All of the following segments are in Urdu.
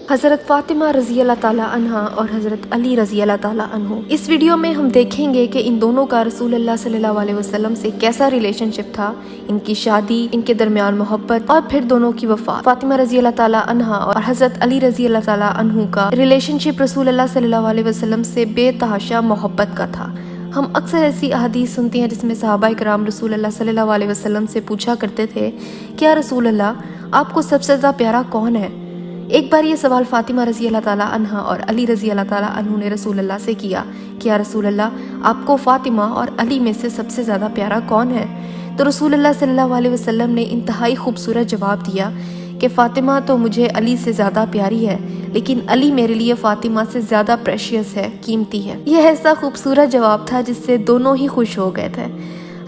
حضرت فاطمہ رضی اللہ تعالیٰ عنہا اور حضرت علی رضی اللہ تعالیٰ عنہ۔ اس ویڈیو میں ہم دیکھیں گے کہ ان دونوں کا رسول اللہ صلی اللہ علیہ وسلم سے کیسا ریلیشن شپ تھا، ان کی شادی، ان کے درمیان محبت اور پھر دونوں کی وفات۔ فاطمہ رضی اللہ تعالیٰ عنہا اور حضرت علی رضی اللہ تعالیٰ عنہ کا ریلیشن شپ رسول اللہ صلی اللہ علیہ وسلم سے بے تحاشا محبت کا تھا۔ ہم اکثر ایسی احادیث سنتے ہیں جس میں صحابہ کرام رسول اللہ صلی اللہ علیہ وسلم سے پوچھا کرتے تھے کہ یا رسول اللہ آپ کو سب سے زیادہ پیارا کون ہے؟ ایک بار یہ سوال فاطمہ رضی اللہ تعالیٰ عنہا اور علی رضی اللہ تعالیٰ عنہ نے رسول اللہ سے کیا کہ یا رسول اللہ آپ کو فاطمہ اور علی میں سے سب سے زیادہ پیارا کون ہے؟ تو رسول اللہ صلی اللہ علیہ وسلم نے انتہائی خوبصورت جواب دیا کہ فاطمہ تو مجھے علی سے زیادہ پیاری ہے، لیکن علی میرے لیے فاطمہ سے زیادہ پریشیس ہے، قیمتی ہے۔ یہ ایسا خوبصورت جواب تھا جس سے دونوں ہی خوش ہو گئے تھے۔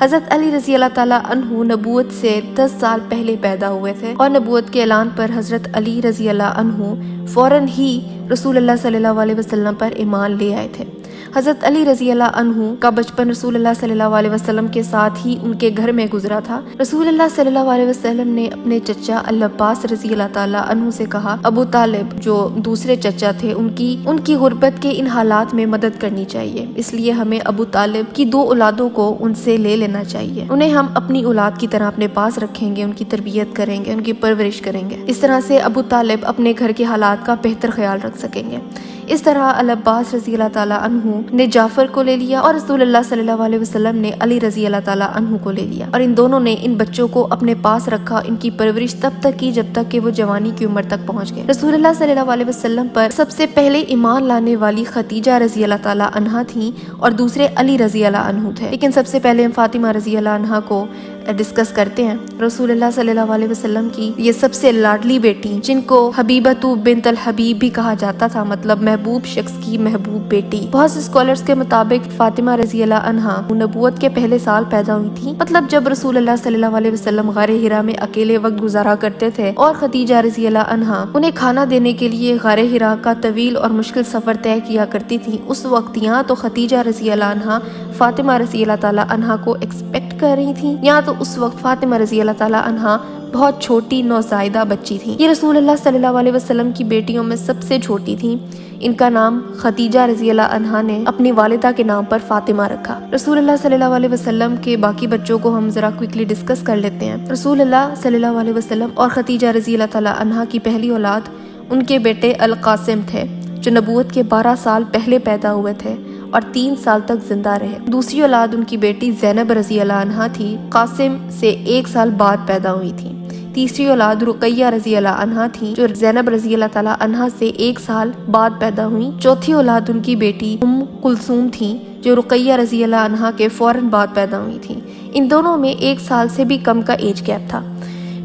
حضرت علی رضی اللہ تعالیٰ عنہ نبوت سے 10 سال پہلے پیدا ہوئے تھے اور نبوت کے اعلان پر حضرت علی رضی اللہ عنہ فوراً ہی رسول اللہ صلی اللہ علیہ وسلم پر ایمان لے آئے تھے۔ حضرت علی رضی اللہ عنہ کا بچپن رسول اللہ صلی اللہ علیہ وسلم کے ساتھ ہی ان کے گھر میں گزرا تھا۔ رسول اللہ صلی اللہ علیہ وسلم نے اپنے چچا العباس رضی اللہ تعالیٰ عنہ سے کہا ابو طالب جو دوسرے چچا تھے ان کی غربت کے ان حالات میں مدد کرنی چاہیے، اس لیے ہمیں ابو طالب کی 2 اولادوں کو ان سے لے لینا چاہیے، انہیں ہم اپنی اولاد کی طرح اپنے پاس رکھیں گے، ان کی تربیت کریں گے، ان کی پرورش کریں گے، اس طرح سے ابو طالب اپنے گھر کے حالات کا بہتر خیال رکھ سکیں گے۔ اس طرح العباس رضی اللہ تعالیٰ عنہ نے جعفر کو لے لیا اور رسول اللہ صلی اللہ علیہ وسلم نے علی رضی اللہ تعالیٰ عنہ کو لے لیا، اور ان دونوں نے ان بچوں کو اپنے پاس رکھا، ان کی پرورش تب تک کی جب تک کہ وہ جوانی کی عمر تک پہنچ گئے۔ رسول اللہ صلی اللہ علیہ وسلم پر سب سے پہلے ایمان لانے والی خدیجہ رضی اللہ تعالیٰ عنہا تھیں اور دوسرے علی رضی اللہ عنہ تھے، لیکن سب سے پہلے ہم فاطمہ رضی اللہ عنہا کو ڈسکس کرتے ہیں۔ رسول اللہ صلی اللہ علیہ وسلم کی یہ سب سے لاڈلی بیٹی جن کو حبیبۃ بنت الحبیب بھی کہا جاتا تھا، مطلب محبوب شخص کی محبوب بیٹی۔ بہت سے اسکالرز کے مطابق فاطمہ رضی اللہ عنہا نبوت کے پہلے سال پیدا ہوئی تھی، مطلب جب رسول اللہ صلی اللہ علیہ وسلم غار حرا میں اکیلے وقت گزارا کرتے تھے اور خدیجہ رضی اللہ عنہا انہیں کھانا دینے کے لیے غار حرا کا طویل اور مشکل سفر طے کیا کرتی تھی، اس وقت یہاں تو خدیجہ رضی اللہ عنہا فاطمہ رضی اللہ تعالیٰ عنہا کو ایکسپیکٹ کر رہی تھی، یہاں تو اس وقت فاطمہ رضی اللہ تعالیٰ عنہا بہت چھوٹی نوزائیدہ بچی تھی۔ یہ رسول اللہ صلی اللہ علیہ وسلم کی بیٹیوں میں سب سے چھوٹی تھی، ان کا نام خدیجہ رضی اللہ عنہا نے اپنی والدہ کے نام پر فاطمہ رکھا۔ رسول اللہ صلی اللہ علیہ وسلم کے باقی بچوں کو ہم ذرا کوئکلی ڈسکس کر لیتے ہیں۔ رسول اللہ صلی اللہ علیہ وسلم اور خدیجہ رضی اللہ تعالیٰ عنہا کی پہلی اولاد ان کے بیٹے القاسم تھے جو نبوت کے 12 سال پہلے پیدا ہوئے تھے اور 3 سال تک زندہ رہے۔ دوسری اولاد ان کی بیٹی زینب رضی اللہ عنہا تھی، قاسم سے 1 سال بعد پیدا ہوئی تھی۔ تیسری اولاد رقیہ رضی اللہ عنہا تھی جو زینب رضی اللہ تعالیٰ عنہا سے 1 سال بعد پیدا ہوئی۔ چوتھی اولاد ان کی بیٹی ام کلثوم تھی جو رقیہ رضی اللہ عنہا کے فوراً بعد پیدا ہوئی تھی، ان دونوں میں 1 سال سے بھی کم کا ایج گیپ تھا۔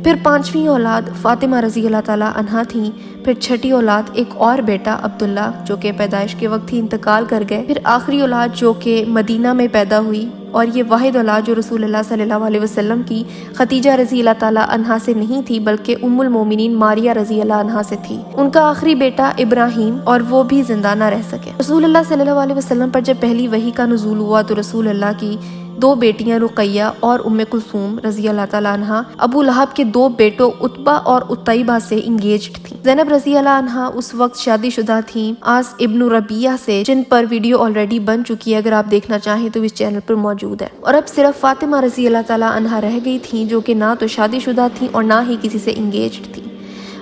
پھر 5ویں اولاد فاطمہ رضی اللہ تعالیٰ عنہا تھیں، پھر 6ٹھی اولاد ایک اور بیٹا عبداللہ جو کہ پیدائش کے وقت ہی انتقال کر گئے، پھر آخری اولاد جو کہ مدینہ میں پیدا ہوئی، اور یہ واحد اولاد جو رسول اللہ صلی اللہ علیہ وسلم کی خدیجہ رضی اللہ تعالیٰ عنہا سے نہیں تھی بلکہ ام المومنین ماریہ رضی اللہ عنہا سے تھی، ان کا آخری بیٹا ابراہیم، اور وہ بھی زندہ نہ رہ سکے۔ رسول اللہ صلی اللہ علیہ وسلم پر جب پہلی وحی کا نزول ہوا تو رسول اللہ کی 2 بیٹیاں رقیہ اور ام کلثوم رضی اللہ تعالیٰ عنہا ابو لہب کے 2 بیٹوں عتبہ اور عتیبہ سے انگیجڈ تھیں۔ زینب رضی اللہ عنہا اس وقت شادی شدہ تھیں آس ابن ربیہ سے، جن پر ویڈیو آلریڈی بن چکی ہے، اگر آپ دیکھنا چاہیں تو اس چینل پر موجود ہے۔ اور اب صرف فاطمہ رضی اللہ تعالیٰ عنہا رہ گئی تھیں جو کہ نہ تو شادی شدہ تھیں اور نہ ہی کسی سے انگیجڈ تھیں۔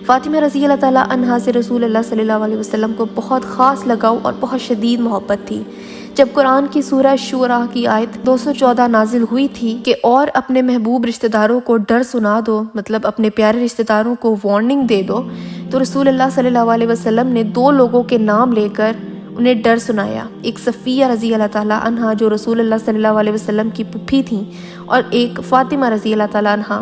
فاطمہ رضی اللہ تعالیٰ عنہا سے رسول اللہ صلی اللہ علیہ وسلم کو بہت خاص لگاؤ اور بہت شدید محبت تھی۔ جب قرآن کی سورہ شورا کی آیت 214 نازل ہوئی تھی کہ اور اپنے محبوب رشتہ داروں کو ڈر سنا دو، مطلب اپنے پیارے رشتہ داروں کو وارننگ دے دو، تو رسول اللہ صلی اللہ علیہ وسلم نے 2 لوگوں کے نام لے کر انہیں ڈر سنایا، ایک صفیہ رضی اللہ تعالیٰ عنہا جو رسول اللہ صلی اللہ علیہ وسلم کی پھوپھی تھیں، اور ایک فاطمہ رضی اللہ تعالیٰ عنہا۔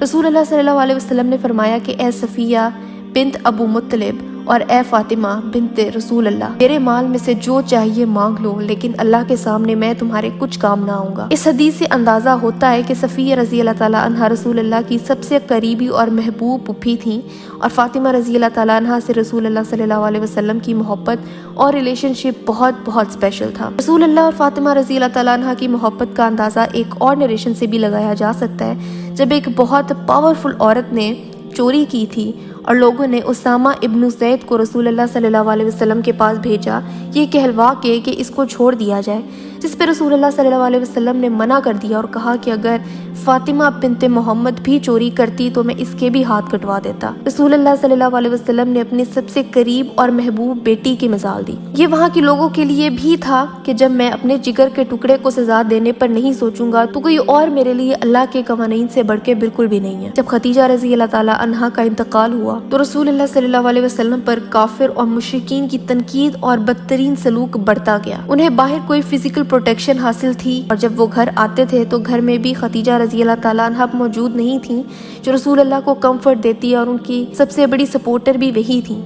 رسول اللہ صلی اللہ علیہ وسلم نے فرمایا کہ اے صفیہ بنت ابو مطلب اور اے فاطمہ بنت رسول اللہ، میرے مال میں سے جو چاہیے مانگ لو، لیکن اللہ کے سامنے میں تمہارے کچھ کام نہ آؤں گا۔ اس حدیث سے اندازہ ہوتا ہے کہ صفیہ رضی اللہ تعالیٰ عنہا رسول اللہ کی سب سے قریبی اور محبوب پھوپھی تھیں، اور فاطمہ رضی اللہ تعالیٰ عنہا سے رسول اللہ صلی اللہ علیہ وسلم کی محبت اور ریلیشن شپ بہت بہت اسپیشل تھا۔ رسول اللہ اور فاطمہ رضی اللہ تعالیٰ عنہا کی محبت کا اندازہ ایک اور نریشن سے بھی لگایا جا سکتا ہے، جب ایک بہت پاورفل عورت نے چوری کی تھی اور لوگوں نے اسامہ ابن زید کو رسول اللہ صلی اللہ علیہ وسلم کے پاس بھیجا یہ کہلوا کے کہ اس کو چھوڑ دیا جائے، جس پہ رسول اللہ صلی اللہ علیہ وسلم نے منع کر دیا اور کہا کہ اگر فاطمہ بنت محمد بھی چوری کرتی تو میں اس کے بھی ہاتھ کٹوا دیتا۔ رسول اللہ صلی اللہ علیہ وسلم نے اپنے سب سے قریب اور محبوب بیٹی کی مثال دی۔ یہ وہاں کے لوگوں کے لیے بھی تھا کہ جب میں اپنے جگر کے ٹکڑے کو سزا دینے پر نہیں سوچوں گا تو کوئی اور میرے لیے اللہ کے قوانین سے بڑھ کے بالکل بھی نہیں ہے۔ جب خدیجہ رضی اللہ تعالیٰ عنہا کا انتقال ہوا تو رسول اللہ صلی اللہ علیہ وسلم پر کافر اور مشرکین کی تنقید اور بدترین سلوک بڑھتا گیا۔ انہیں باہر کوئی فزیکل پروٹیکشن حاصل تھی اور جب وہ گھر آتے تھے تو گھر میں بھی خدیجہ رضی اللہ تعالیٰ عنہا موجود نہیں تھیں جو رسول اللہ کو کمفرٹ دیتی اور ان کی سب سے بڑی سپورٹر بھی وہی تھیں۔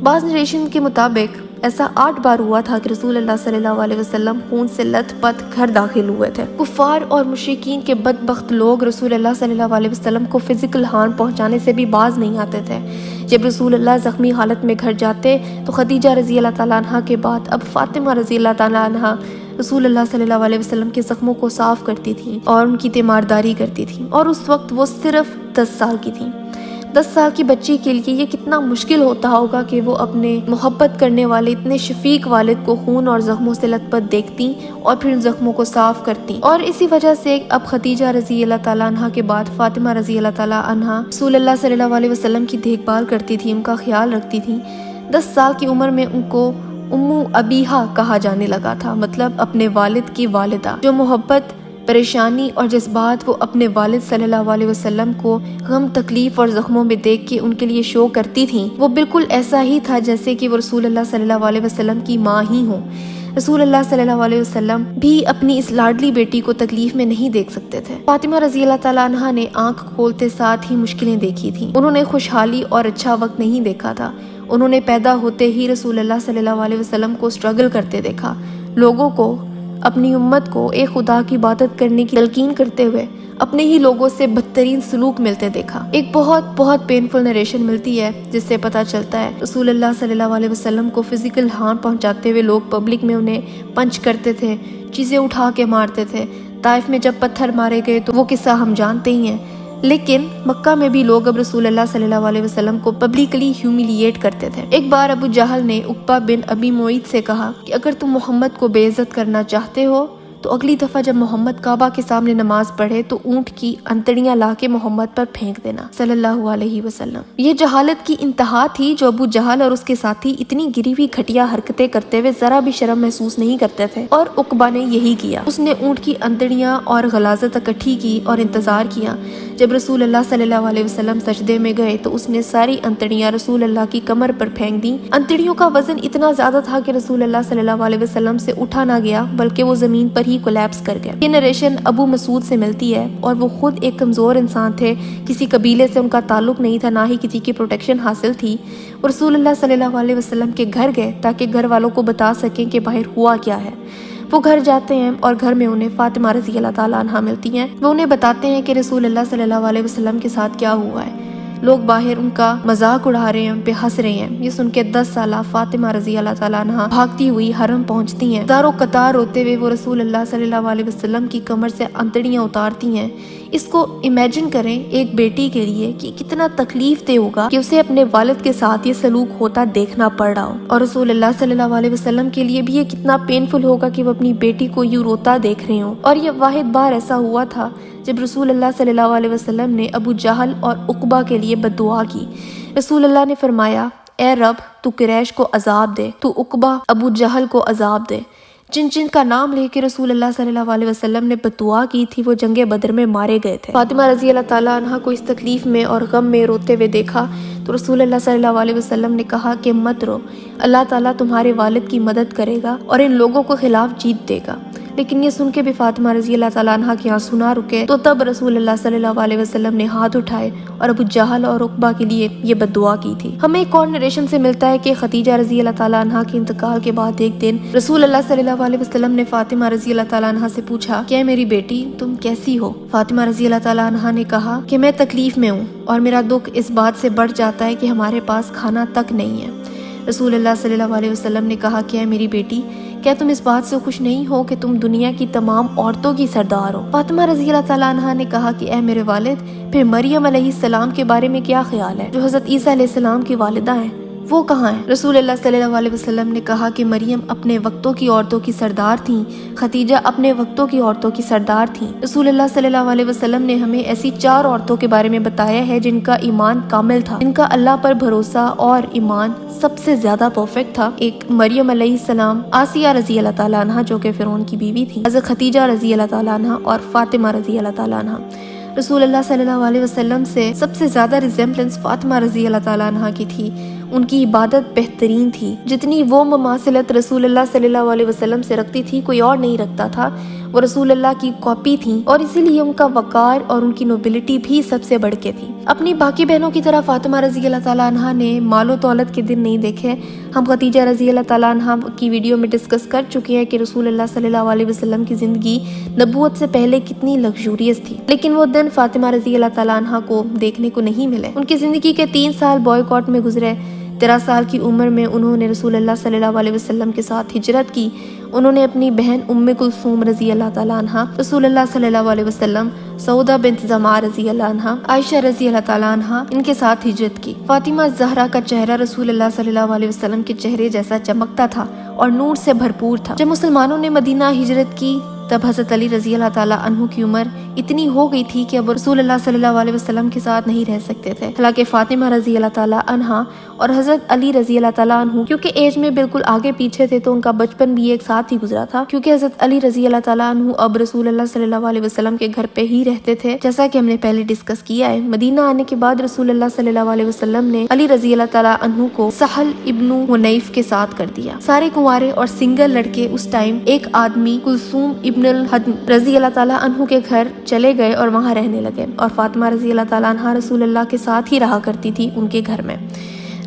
بعض نریشن کے مطابق ایسا 8 بار ہوا تھا کہ رسول اللہ صلی اللہ علیہ وسلم خون سے لت پت گھر داخل ہوئے تھے۔ کفار اور مشرکین کے بدبخت لوگ رسول اللہ صلی اللہ علیہ وسلم کو فزیکل ہارم پہنچانے سے بھی باز نہیں آتے تھے۔ جب رسول اللہ زخمی حالت میں گھر جاتے تو خدیجہ رضی اللہ تعالیٰ عنہا کے بعد اب فاطمہ رضی اللہ تعالیٰ عنہا رسول اللہ صلی اللہ علیہ وسلم کے زخموں کو صاف کرتی تھیں اور ان کی تیمارداری کرتی تھیں، اور اس وقت وہ صرف 10 سال کی تھیں۔ 10 سال کی بچی کے لیے یہ کتنا مشکل ہوتا ہوگا کہ وہ اپنے محبت کرنے والے اتنے شفیق والد کو خون اور زخموں سے لت پت دیکھتی اور پھر ان زخموں کو صاف کرتی، اور اسی وجہ سے اب خدیجہ رضی اللہ تعالیٰ عنہا کے بعد فاطمہ رضی اللہ تعالیٰ عنہا رسول اللہ صلی اللہ علیہ وسلم کی دیکھ بھال کرتی تھی، ان کا خیال رکھتی تھی۔ 10 سال کی عمر میں ان کو امو ابیہا کہا جانے لگا تھا، مطلب اپنے والد کی والدہ۔ جو محبت، پریشانی اور جذبات وہ اپنے والد صلی اللہ علیہ وسلم کو غم، تکلیف اور زخموں میں دیکھ کے ان کے لیے شو کرتی تھیں، وہ بالکل ایسا ہی تھا جیسے کہ وہ رسول اللہ صلی اللہ علیہ وسلم کی ماں ہی ہوں۔ رسول اللہ صلی اللہ علیہ وسلم بھی اپنی اس لاڈلی بیٹی کو تکلیف میں نہیں دیکھ سکتے تھے۔ فاطمہ رضی اللہ تعالیٰ عنہا نے آنکھ کھولتے ساتھ ہی مشکلیں دیکھی تھیں، انہوں نے خوشحالی اور اچھا وقت نہیں دیکھا تھا۔ انہوں نے پیدا ہوتے ہی رسول اللہ صلی اللہ علیہ وسلم کو سٹرگل کرتے دیکھا، لوگوں کو، اپنی امت کو ایک خدا کی عبادت کرنے کی تلقین کرتے ہوئے اپنے ہی لوگوں سے بدترین سلوک ملتے دیکھا۔ ایک بہت پینفل نریشن ملتی ہے جس سے پتہ چلتا ہے رسول اللہ صلی اللہ علیہ وسلم کو فزیکل ہارم پہنچاتے ہوئے لوگ پبلک میں انہیں پنچ کرتے تھے، چیزیں اٹھا کے مارتے تھے۔ طائف میں جب پتھر مارے گئے تو وہ قصہ ہم جانتے ہی ہیں، لیکن مکہ میں بھی لوگ اب رسول اللہ صلی اللہ علیہ وسلم کو پبلکلی ہیوملیٹ کرتے تھے۔ ایک بار ابو جہل نے عقبہ بن ابی معیط سے کہا کہ اگر تم محمد کو بے عزت کرنا چاہتے ہو تو اگلی دفعہ جب محمد کعبہ کے سامنے نماز پڑھے تو اونٹ کی انتڑیاں لا کے محمد پر پھینک دینا صلی اللہ علیہ وسلم۔ یہ جہالت کی انتہا تھی جو ابو جہل اور اس کے ساتھی اتنی گری ہوئی گھٹیا حرکتیں کرتے ہوئے ذرا بھی شرم محسوس نہیں کرتے تھے، اور عقبہ نے یہی کیا۔ اس نے اونٹ کی انتڑیاں اور غلاظت اکٹھی کی اور انتظار کیا۔ جب رسول اللہ صلی اللہ علیہ وسلم سجدے میں گئے تو اس نے ساری انتڑیاں رسول اللہ کی کمر پر پھینک دیں۔ انتڑیوں کا وزن اتنا زیادہ تھا کہ رسول اللہ صلی اللہ علیہ وسلم سے اٹھا نہ گیا بلکہ وہ زمین پر ہی کولیپس کر گئے۔ یہ نریشن ابو مسعود سے ملتی ہے، اور وہ خود ایک کمزور انسان تھے، کسی قبیلے سے ان کا تعلق نہیں تھا، نہ ہی کسی کی پروٹیکشن حاصل تھی۔ وہ رسول اللہ صلی اللہ علیہ وسلم کے گھر گئے تاکہ گھر والوں کو بتا سکیں کہ باہر ہوا کیا ہے۔ وہ گھر جاتے ہیں اور گھر میں انہیں فاطمہ رضی اللہ تعالیٰ عنہا ملتی ہیں۔ وہ انہیں بتاتے ہیں کہ رسول اللہ صلی اللہ علیہ وسلم کے ساتھ کیا ہوا ہے۔ لوگ باہر ان کا مذاق اڑا رہے ہیں، ان پہ ہنس رہے ہیں۔ یہ سن کے 10 سالہ فاطمہ رضی اللہ تعالیٰ عنہا بھاگتی ہوئی حرم پہنچتی ہیں۔ دارو قطار ہوتے ہوئے وہ رسول اللہ صلی اللہ علیہ وسلم کی کمر سے انتڑیاں اتارتی ہیں۔ اس کو امیجن کریں ایک بیٹی کے لیے کہ کتنا تکلیف دہ ہوگا کہ اسے اپنے والد کے ساتھ یہ سلوک ہوتا دیکھنا پڑ رہا ہو، اور رسول اللہ صلی اللہ علیہ وسلم کے لیے بھی یہ کتنا پینفل ہوگا کہ وہ اپنی بیٹی کو یوں روتا دیکھ رہے ہوں۔ اور یہ واحد بار ایسا ہوا تھا جب رسول اللہ صلی اللہ علیہ وسلم نے ابو جہل اور عقبہ کے لیے بد دعا کی۔ رسول اللہ نے فرمایا، اے رب تو قریش کو عذاب دے، تو عقبہ ابو جہل کو عذاب دے۔ جن کا نام لے کے رسول اللہ صلی اللہ علیہ وسلم نے بد دعا کی تھی وہ جنگ بدر میں مارے گئے تھے۔ فاطمہ رضی اللہ تعالیٰ عنہا کو اس تکلیف میں اور غم میں روتے ہوئے دیکھا تو رسول اللہ صلی اللہ علیہ وسلم نے کہا کہ مت رو، اللہ تعالیٰ تمہارے والد کی مدد کرے گا اور ان لوگوں کو خلاف جیت دے گا۔ لیکن یہ سن کے بھی فاطمہ رضی اللہ تعالیٰ عنہا کے آنسو نہ رکے، تو تب رسول اللہ صلی اللہ علیہ وسلم نے ہاتھ اٹھائے اور ابو جہل اور عقبہ کے لیے یہ بد دعا کی تھی۔ ہمیں ایک اور نریشن سے ملتا ہے کہ خدیجہ رضی اللہ تعالیٰ عنہا کے انتقال کے بعد ایک دن رسول اللہ صلی اللہ علیہ وسلم نے فاطمہ رضی اللہ تعالیٰ عنہا سے پوچھا کہ اے میری بیٹی تم کیسی ہو؟ فاطمہ رضی اللہ تعالیٰ عنہا نے کہا کہ میں تکلیف میں ہوں اور میرا دکھ اس بات سے بڑھ جاتا ہے کہ ہمارے پاس کھانا تک نہیں ہے۔ رسول اللہ صلی اللہ علیہ وسلم نے کہا کہ اے میری بیٹی، کیا تم اس بات سے خوش نہیں ہو کہ تم دنیا کی تمام عورتوں کی سردار ہو؟ فاطمہ رضی اللہ تعالیٰ عنہ نے کہا کہ اے میرے والد، پھر مریم علیہ السلام کے بارے میں کیا خیال ہے جو حضرت عیسیٰ علیہ السلام کی والدہ ہیں؟ وہ کہاں ہیں؟ رسول اللہ صلی اللہ علیہ وسلم نے کہا کہ مریم اپنے وقتوں کی عورتوں کی سردار تھیں، خدیجہ اپنے وقتوں کی عورتوں کی سردار تھیں۔ رسول اللہ صلی اللہ علیہ وسلم نے ہمیں ایسی 4 عورتوں کے بارے میں بتایا ہے جن کا ایمان کامل تھا، جن کا اللہ پر بھروسہ اور ایمان سب سے زیادہ پرفیکٹ تھا۔ ایک مریم علیہ السلام، آسیہ رضی اللہ تعالیٰ عنہ جو کہ فرعون کی بیوی تھی، حضرت خدیجہ رضی اللہ تعالیٰ عنہ اور فاطمہ رضی اللہ تعالیٰ عنہ۔ رسول اللہ صلی اللہ علیہ وسلم سے سب سے زیادہ ریزمبلنس فاطمہ رضی اللہ تعالیٰ عنہ کی تھی۔ ان کی عبادت بہترین تھی، جتنی وہ مماثلت رسول اللہ صلی اللہ علیہ وسلم سے رکھتی تھی کوئی اور نہیں رکھتا تھا۔ وہ رسول اللہ کی کاپی تھیں اور اسی لیے ان کا وقار اور ان کی نوبلٹی بھی سب سے بڑھ کے تھی۔ اپنی باقی بہنوں کی طرح فاطمہ رضی اللہ تعالیٰ عنہ نے مال و دولت کے دن نہیں دیکھے۔ ہم خدیجہ رضی اللہ تعالیٰ عنہ کی ویڈیو میں ڈسکس کر چکے ہیں کہ رسول اللہ صلی اللہ علیہ وسلم کی زندگی نبوت سے پہلے کتنی لگژریس تھی، لیکن وہ دن فاطمہ رضی اللہ تعالیٰ عنہ کو دیکھنے کو نہیں ملے۔ ان کی زندگی کے 3 سال بوائے میں گزرے۔ 13 سال کی عمر میں انہوں نے رسول اللہ صلی اللہ علیہ وسلم کے ساتھ ہجرت کی۔ انہوں نے اپنی بہن ام کلثوم رضی اللہ تعالیٰ عنہ، رسول اللہ صلی اللہ علیہ وسلم، سعودہ بنت زمعہ رضی اللہ عنہ، عائشہ رضی اللہ تعالیٰ عنہ، ان کے ساتھ ہجرت کی۔ فاطمہ زہرا کا چہرہ رسول اللہ صلی اللہ علیہ وسلم کے چہرے جیسا چمکتا تھا اور نور سے بھرپور تھا۔ جب مسلمانوں نے مدینہ ہجرت کی تب حضرت علی رضی اللہ تعالیٰ عنہ کی عمر اتنی ہو گئی تھی کہ اب رسول اللہ صلی اللہ علیہ وسلم کے ساتھ نہیں رہ سکتے تھے۔ حالانکہ فاطمہ رضی اللہ تعالیٰ عنہ اور حضرت علی رضی اللہ تعالیٰ عنہ کیونکہ ایج میں بالکل آگے پیچھے تھے تو ان کا بچپن بھی ایک ساتھ ہی گزرا تھا، کیونکہ حضرت علی رضی اللہ تعالیٰ عنہ اب رسول اللہ صلی اللہ علیہ وسلم کے گھر پہ ہی رہتے تھے، جیسا کہ ہم نے پہلے ڈسکس کیا ہے۔ مدینہ آنے کے بعد رسول اللہ صلی اللہ علیہ وسلم نے علی رضی اللہ تعالیٰ عنہ کو سہل ابن حنیف کے ساتھ کر دیا۔ سارے کنوارے اور سنگل لڑکے اس ٹائم ایک آدمی کلثوم ابن الحدم رضی اللہ تعالیٰ عنہ کے گھر چلے گئے اور وہاں رہنے لگے، اور فاطمہ رضی اللہ تعالیٰ عنہ رسول اللہ کے ساتھ ہی رہا کرتی تھی ان کے گھر میں۔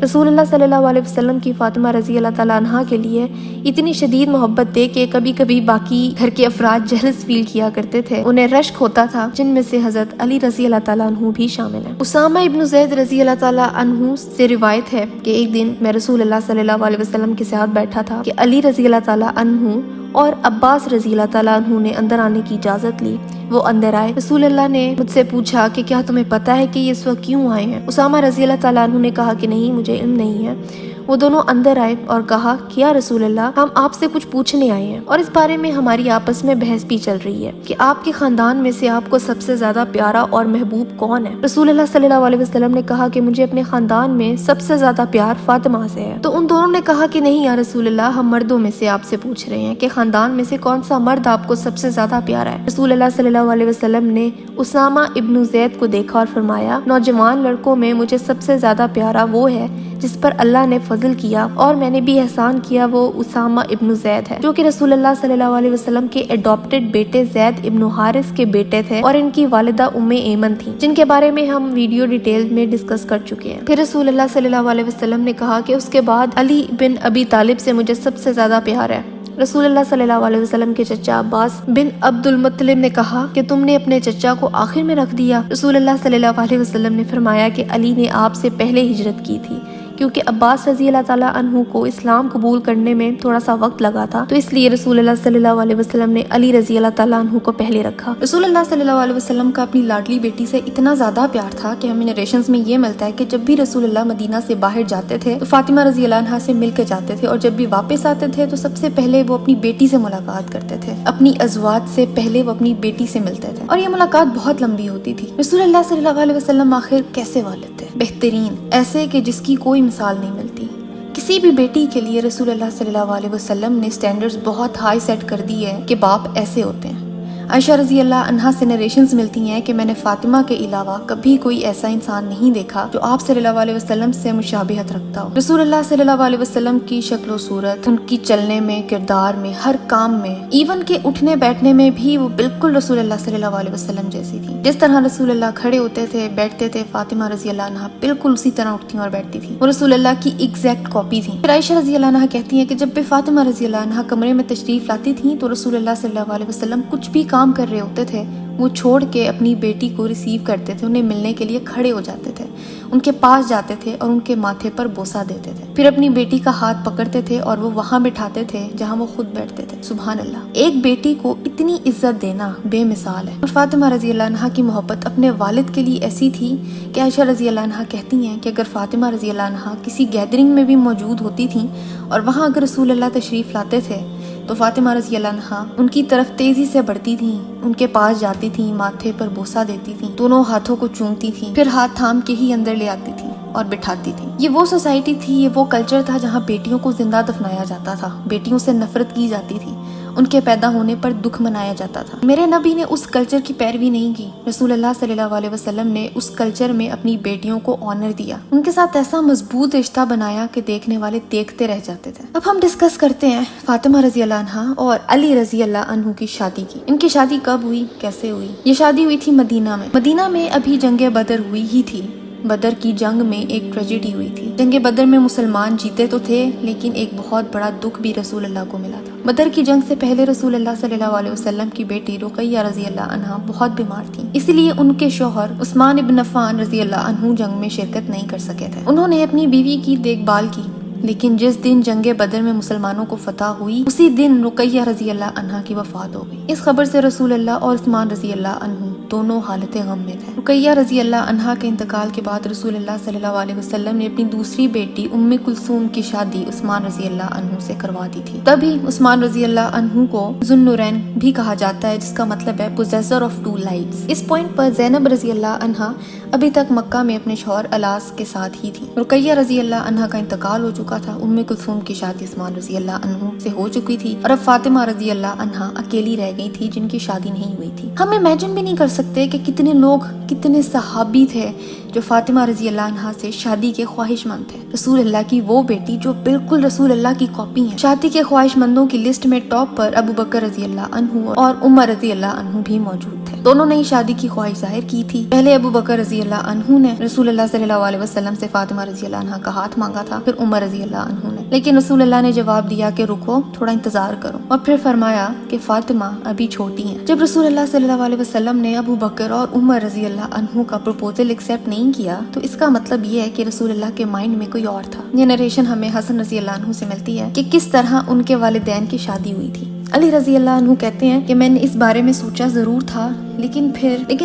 رسول اللہ صلی اللہ علیہ وسلم کی فاطمہ رضی اللہ تعالیٰ عنہ کے لیے اتنی شدید محبت تھے کہ کبھی کبھی باقی گھر کے افراد جہلس فیل کیا کرتے تھے، انہیں رشک ہوتا تھا، جن میں سے حضرت علی رضی اللہ تعالیٰ عنہ بھی شامل ہیں۔ اسامہ ابن زید رضی اللہ تعالیٰ عنہ سے روایت ہے کہ ایک دن میں رسول اللہ صلی اللہ علیہ وسلم کے ساتھ بیٹھا تھا کہ علی رضی اللہ تعالیٰ عنہ اور عباس رضی اللہ تعالیٰ عنہ نے اندر آنے کی اجازت لی۔ وہ اندر آئے۔ رسول اللہ نے مجھ سے پوچھا کہ کیا تمہیں پتہ ہے کہ یہ اس وقت کیوں آئے ہیں؟ اسامہ رضی اللہ تعالیٰ عنہ نے کہا کہ نہیں، مجھے علم نہیں ہے۔ وہ دونوں اندر آئے اور کہا کہ یا رسول اللہ، ہم آپ سے کچھ پوچھنے آئے ہیں اور اس بارے میں ہماری آپس میں بحث بھی چل رہی ہے کہ آپ کے خاندان میں سے آپ کو سب سے زیادہ پیارا اور محبوب کون ہے؟ رسول اللہ صلی اللہ علیہ وسلم نے کہا کہ مجھے اپنے خاندان میں سب سے زیادہ پیار فاطمہ سے ہے۔ تو ان دونوں نے کہا کہ نہیں یا رسول اللہ، ہم مردوں میں سے آپ سے پوچھ رہے ہیں کہ خاندان میں سے کون سا مرد آپ کو سب سے زیادہ پیارا ہے؟ رسول اللہ صلی اللہ علیہ وسلم نے اسامہ ابن زید کو دیکھا اور فرمایا، نوجوان لڑکوں میں مجھے سب سے زیادہ پیارا وہ ہے جس پر اللہ نے فضل کیا اور میں نے بھی احسان کیا، وہ اسامہ ابن زید ہے، جو کہ رسول اللہ صلی اللہ علیہ وسلم کے اڈاپٹڈ بیٹے زید ابن حارث کے بیٹے تھے اور ان کی والدہ ام ایمن تھی، جن کے بارے میں ہم ویڈیو ڈیٹیل میں ڈسکس کر چکے ہیں۔ پھر رسول اللہ صلی اللہ علیہ وسلم نے کہا کہ اس کے بعد علی بن ابی طالب سے مجھے سب سے زیادہ پیار ہے۔ رسول اللہ صلی اللہ علیہ وسلم کے چچا عباس بن عبد المطلب نے کہا کہ تم نے اپنے چچا کو آخر میں رکھ دیا۔ رسول اللہ صلی اللہ علیہ وسلم نے فرمایا کہ علی نے آپ سے پہلے ہجرت کی تھی، کیونکہ عباس رضی اللہ تعالیٰ عنہ کو اسلام قبول کرنے میں تھوڑا سا وقت لگا تھا، تو اس لیے رسول اللہ صلی اللہ علیہ وسلم نے علی رضی اللہ تعالیٰ عنہ کو پہلے رکھا۔ رسول اللہ صلی اللہ علیہ وسلم کا اپنی لاڈلی بیٹی سے اتنا زیادہ پیار تھا کہ ہمیں نریشنز میں یہ ملتا ہے کہ جب بھی رسول اللہ مدینہ سے باہر جاتے تھے تو فاطمہ رضی اللہ عنہا سے مل کے جاتے تھے، اور جب بھی واپس آتے تھے تو سب سے پہلے وہ اپنی بیٹی سے ملاقات کرتے تھے، اپنی ازواج سے پہلے وہ اپنی بیٹی سے ملتے تھے، اور یہ ملاقات بہت لمبی ہوتی تھی۔ رسول اللہ صلی اللہ علیہ وسلم آخر کیسے والد تھے؟ بہترین، ایسے کہ جس کی کوئی مثال نہیں ملتی۔ کسی بھی بیٹی کے لیے رسول اللہ صلی اللہ علیہ وسلم نے سٹینڈرز بہت ہائی سیٹ کر دی ہے کہ باپ ایسے ہوتے ہیں۔ عائشہ رضی اللہ عنہا سے نریشنز ملتی ہیں کہ میں نے فاطمہ کے علاوہ کبھی کوئی ایسا انسان نہیں دیکھا جو آپ صلی اللہ علیہ وسلم سے مشابہت رکھتا ہو۔ رسول اللہ صلی اللہ علیہ وسلم کی شکل و صورت، ان کی چلنے میں، کردار میں، ہر کام میں، ایون کہ اٹھنے بیٹھنے میں بھی وہ بالکل رسول اللہ صلی اللہ علیہ وسلم جیسی تھی۔ جس طرح رسول اللہ کھڑے ہوتے تھے، بیٹھتے تھے، فاطمہ رضی اللہ عنہا بالکل اسی طرح اٹھتی اور بیٹھتی تھی، وہ رسول اللہ کی ایگزیکٹ کاپی تھی۔ پھر عائشہ رضی اللہ عنہا کہتی ہیں کہ جب بھی فاطمہ رضی اللہ عنہا کمرے میں تشریف لاتی تھیں تو رسول اللہ صلی اللہ علیہ وسلم کچھ بھی کام کر رہے ہوتے تھے وہ چھوڑ کے اپنی بیٹی کو ریسیو کرتے تھے، انہیں ملنے کے لیے کھڑے ہو جاتے تھے، ان کے پاس جاتے تھے اور ان کے ماتھے پر بوسہ دیتے تھے، پھر اپنی بیٹی کا ہاتھ پکڑتے تھے اور وہ وہاں بٹھاتے تھے جہاں وہ خود بیٹھتے تھے۔ سبحان اللہ، ایک بیٹی کو اتنی عزت دینا بے مثال ہے۔ اور فاطمہ رضی اللہ عنہا کی محبت اپنے والد کے لیے ایسی تھی کہ عائشہ رضی اللہ عنہا کہتی ہیں کہ اگر فاطمہ رضی اللہ عنہا کسی گیدرنگ میں بھی موجود ہوتی تھیں اور وہاں اگر رسول اللہ تشریف لاتے تھے تو فاطمہ رضی اللہ عنہا ان کی طرف تیزی سے بڑھتی تھیں، ان کے پاس جاتی تھیں، ماتھے پر بوسہ دیتی تھیں، دونوں ہاتھوں کو چومتی تھیں، پھر ہاتھ تھام کے ہی اندر لے آتی تھیں اور بٹھاتی تھیں۔ یہ وہ سوسائٹی تھی، یہ وہ کلچر تھا جہاں بیٹیوں کو زندہ دفنایا جاتا تھا، بیٹیوں سے نفرت کی جاتی تھی، ان کے پیدا ہونے پر دکھ منایا جاتا تھا۔ میرے نبی نے اس کلچر کی پیروی نہیں کی، رسول اللہ صلی اللہ علیہ وسلم نے اس کلچر میں اپنی بیٹیوں کو آنر دیا، ان کے ساتھ ایسا مضبوط رشتہ بنایا کہ دیکھنے والے دیکھتے رہ جاتے تھے۔ اب ہم ڈسکس کرتے ہیں فاطمہ رضی اللہ عنہا اور علی رضی اللہ عنہ کی شادی کی۔ ان کی شادی کب ہوئی، کیسے ہوئی؟ یہ شادی ہوئی تھی مدینہ میں۔ مدینہ میں ابھی جنگ بدر ہوئی ہی تھی۔ بدر کی جنگ میں ایک ٹریجڈی ہوئی تھی۔ جنگ بدر میں مسلمان جیتے تو تھے لیکن ایک بہت بڑا دکھ بھی رسول اللہ کو ملا تھا۔ بدر کی جنگ سے پہلے رسول اللہ صلی اللہ علیہ وسلم کی بیٹی رقیہ رضی اللہ عنہا بہت بیمار تھیں، اس لیے ان کے شوہر عثمان ابن عفان رضی اللہ عنہ جنگ میں شرکت نہیں کر سکے تھے۔ انہوں نے اپنی بیوی کی دیکھ بھال کی، لیکن جس دن جنگ بدر میں مسلمانوں کو فتح ہوئی اسی دن رقیہ رضی اللہ عنہا کی وفات ہو گئی۔ اس خبر سے رسول اللہ اور عثمان رضی اللہ عنہ دونوں حالت غم میں تھے۔ رقیہ رضی اللہ عنہا کے انتقال کے بعد رسول اللہ صلی اللہ علیہ وسلم نے اپنی دوسری بیٹی ام کلثوم کی شادی عثمان رضی اللہ عنہ سے کروا دی تھی۔ تبھی عثمان رضی اللہ عنہ کو ذو النورین بھی کہا جاتا ہے، جس کا مطلب ہے possessor of two lights۔ اس پوائنٹ پر زینب رضی اللہ عنہا ابھی تک مکہ میں اپنے شوہر الاس کے ساتھ ہی تھی۔ رقیہ رضی اللہ عنہا کا انتقال ہو چکا تھا، ام کلثوم کی شادی عثمان رضی اللہ عنہ سے ہو چکی تھی اور اب فاطمہ رضی اللہ عنہا اکیلی رہ گئی تھی جن کی شادی نہیں ہوئی تھی۔ ہم امیجن بھی نہیں کر سکتے کہ کتنے لوگ، کتنے صحابی تھے جو فاطمہ رضی اللہ عنہا سے شادی کے خواہش مند تھے۔ رسول اللہ کی وہ بیٹی جو بالکل رسول اللہ کی کاپی ہے۔ شادی کے خواہش مندوں کی لسٹ میں ٹاپ پر ابو بکر رضی اللہ عنہ اور عمر رضی اللہ عنہ بھی موجود تھے۔ دونوں نے شادی کی خواہش ظاہر کی تھی۔ پہلے ابو بکر رضی اللہ عنہ نے رسول اللہ صلی اللہ علیہ وسلم سے فاطمہ رضی اللہ عنہا کا ہاتھ مانگا تھا، پھر عمر رضی اللہ عنہ نے، لیکن رسول اللہ نے جواب دیا کہ رکو، تھوڑا انتظار کرو، اور پھر فرمایا کہ فاطمہ ابھی چھوٹی ہیں۔ جب رسول اللہ صلی اللہ علیہ وسلم نے ابو بکر اور عمر رضی اللہ عنہ کا پروپوزل ایکسیپٹ نہیں کیا تو اس کا مطلب یہ ہے کہ رسول اللہ کے مائنڈ میں کوئی اور تھا۔ یہ نریشن ہمیں حسن رضی اللہ عنہ سے ملتی ہے کہ کس طرح ان کے والدین کی شادی ہوئی تھی۔ علی رضی اللہ عنہ کہتے ہیں کہ میں نے اس بارے میں سوچا ضرور تھا، لیکن